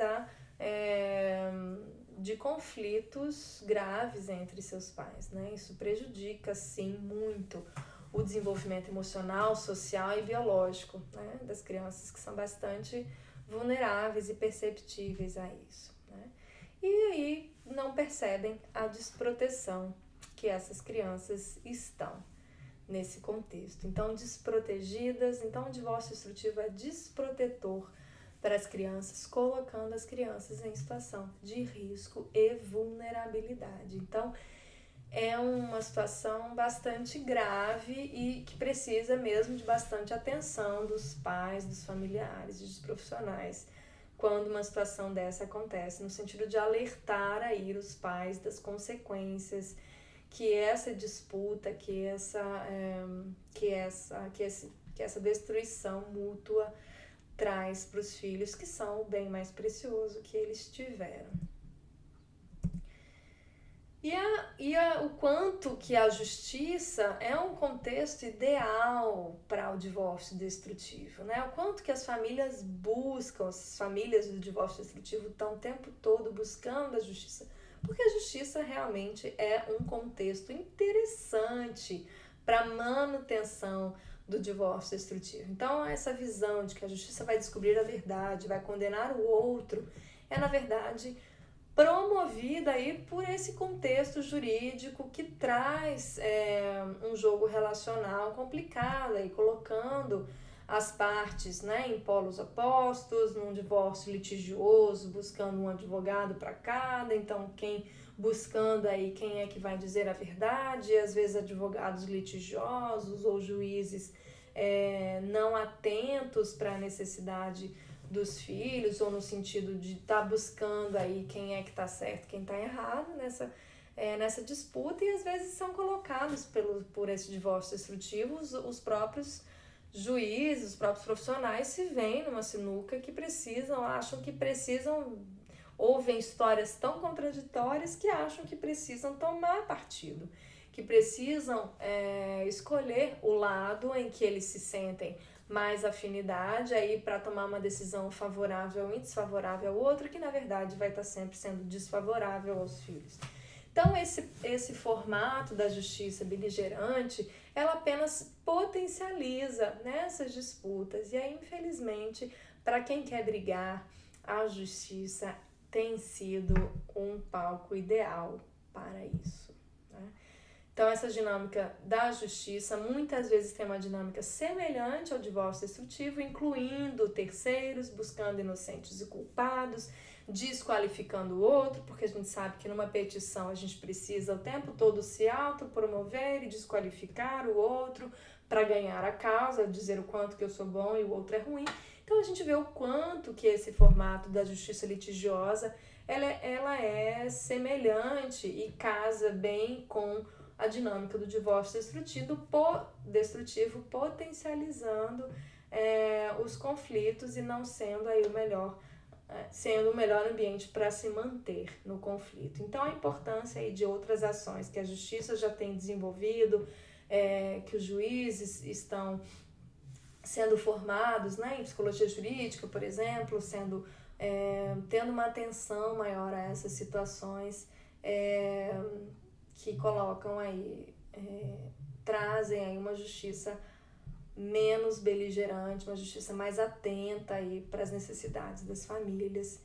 S1: de conflitos graves entre seus pais, né? Isso prejudica, sim, muito o desenvolvimento emocional, social e biológico, né, das crianças, que são bastante vulneráveis e perceptíveis a isso, né? E aí não percebem a desproteção que essas crianças estão nesse contexto. Então, desprotegidas, então o divórcio destrutivo é desprotetor para as crianças, colocando as crianças em situação de risco e vulnerabilidade. Então, é uma situação bastante grave e que precisa mesmo de bastante atenção dos pais, dos familiares e dos profissionais quando uma situação dessa acontece, no sentido de alertar aí os pais das consequências que essa disputa, que essa destruição mútua traz para os filhos, que são o bem mais precioso que eles tiveram. O quanto que a justiça é um contexto ideal para o divórcio destrutivo, né? O quanto que as famílias buscam, as famílias do divórcio destrutivo estão o tempo todo buscando a justiça, porque a justiça realmente é um contexto interessante para a manutenção do divórcio destrutivo. Então, essa visão de que a justiça vai descobrir a verdade, vai condenar o outro, é, na verdade, promovida aí por esse contexto jurídico que traz um jogo relacional complicado, aí, colocando as partes, né, em polos opostos, num divórcio litigioso, buscando um advogado para cada, então buscando aí quem é que vai dizer a verdade, e às vezes advogados litigiosos ou juízes não atentos para a necessidade dos filhos, ou no sentido de estar buscando aí quem é que está certo, quem está errado nessa disputa, e às vezes são colocados por esse divórcio destrutivo os próprios juízes, os próprios profissionais se veem numa sinuca que acham que precisam, ouvem histórias tão contraditórias que acham que precisam tomar partido, que precisam escolher o lado em que eles se sentem mais afinidade aí para tomar uma decisão favorável ou desfavorável ao outro, que na verdade vai estar sempre sendo desfavorável aos filhos. Então, esse formato da justiça beligerante, ela apenas potencializa nessas disputas. E aí, infelizmente, para quem quer brigar, a justiça tem sido um palco ideal para isso, né? Então, essa dinâmica da justiça muitas vezes tem uma dinâmica semelhante ao divórcio destrutivo, incluindo terceiros, buscando inocentes e culpados, desqualificando o outro, porque a gente sabe que numa petição a gente precisa o tempo todo se autopromover e desqualificar o outro para ganhar a causa, dizer o quanto que eu sou bom e o outro é ruim. Então a gente vê o quanto que esse formato da justiça litigiosa ela é semelhante e casa bem com a dinâmica do divórcio destrutivo, potencializando os conflitos e não sendo aí sendo o melhor ambiente para se manter no conflito. Então, a importância aí de outras ações que a justiça já tem desenvolvido, que os juízes estão sendo formados, né, em psicologia jurídica, por exemplo, tendo uma atenção maior a essas situações que colocam aí, trazem aí uma justiça menos beligerante, uma justiça mais atenta aí para as necessidades das famílias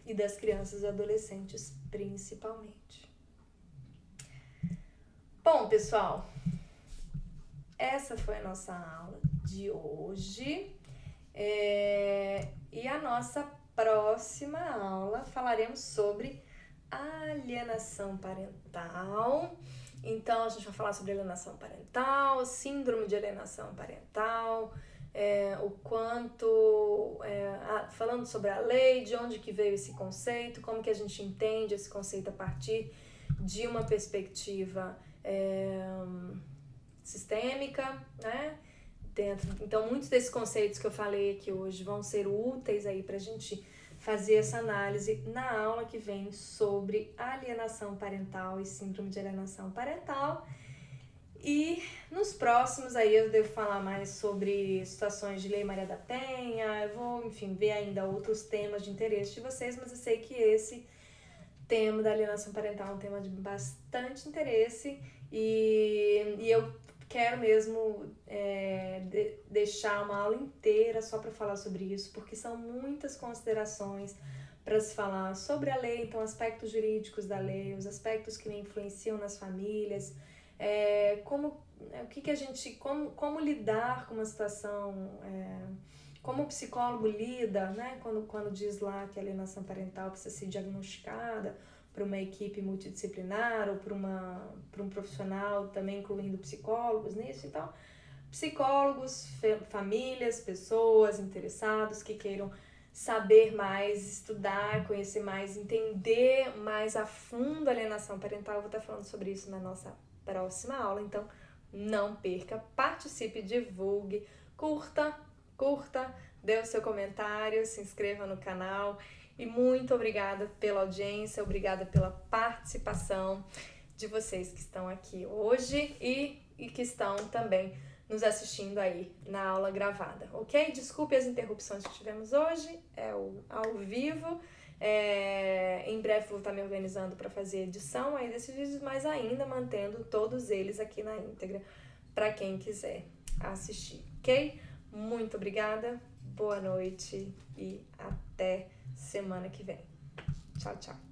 S1: e das crianças e adolescentes principalmente. Bom, pessoal, essa foi a nossa aula de hoje e a nossa próxima aula falaremos sobre alienação parental. Então, a gente vai falar sobre alienação parental, síndrome de alienação parental, falando sobre a lei, de onde que veio esse conceito, como que a gente entende esse conceito a partir de uma perspectiva sistêmica, né? Então, muitos desses conceitos que eu falei aqui hoje vão ser úteis aí para a gente fazer essa análise na aula que vem sobre alienação parental e síndrome de alienação parental. E nos próximos aí eu devo falar mais sobre situações de Lei Maria da Penha, eu vou, enfim, ver ainda outros temas de interesse de vocês, mas eu sei que esse tema da alienação parental é um tema de bastante interesse e eu quero mesmo deixar uma aula inteira só para falar sobre isso, porque são muitas considerações para se falar sobre a lei, então aspectos jurídicos da lei, os aspectos que influenciam nas famílias, como lidar com uma situação, como o psicólogo lida, né, quando diz lá que a alienação parental precisa ser diagnosticada para uma equipe multidisciplinar ou para um profissional também incluindo psicólogos nisso. Então, psicólogos, famílias, pessoas interessados que queiram saber mais, estudar, conhecer mais, entender mais a fundo a alienação parental. Eu vou estar falando sobre isso na nossa próxima aula, então não perca, participe, divulgue, curta, dê o seu comentário, se inscreva no canal e muito obrigada pela audiência, obrigada pela participação de vocês que estão aqui hoje e que estão também nos assistindo aí na aula gravada, ok? Desculpe as interrupções que tivemos hoje, ao vivo. Em breve vou estar me organizando para fazer edição aí desses vídeos, mas ainda mantendo todos eles aqui na íntegra para quem quiser assistir, ok? Muito obrigada, boa noite e até semana que vem. Tchau, tchau.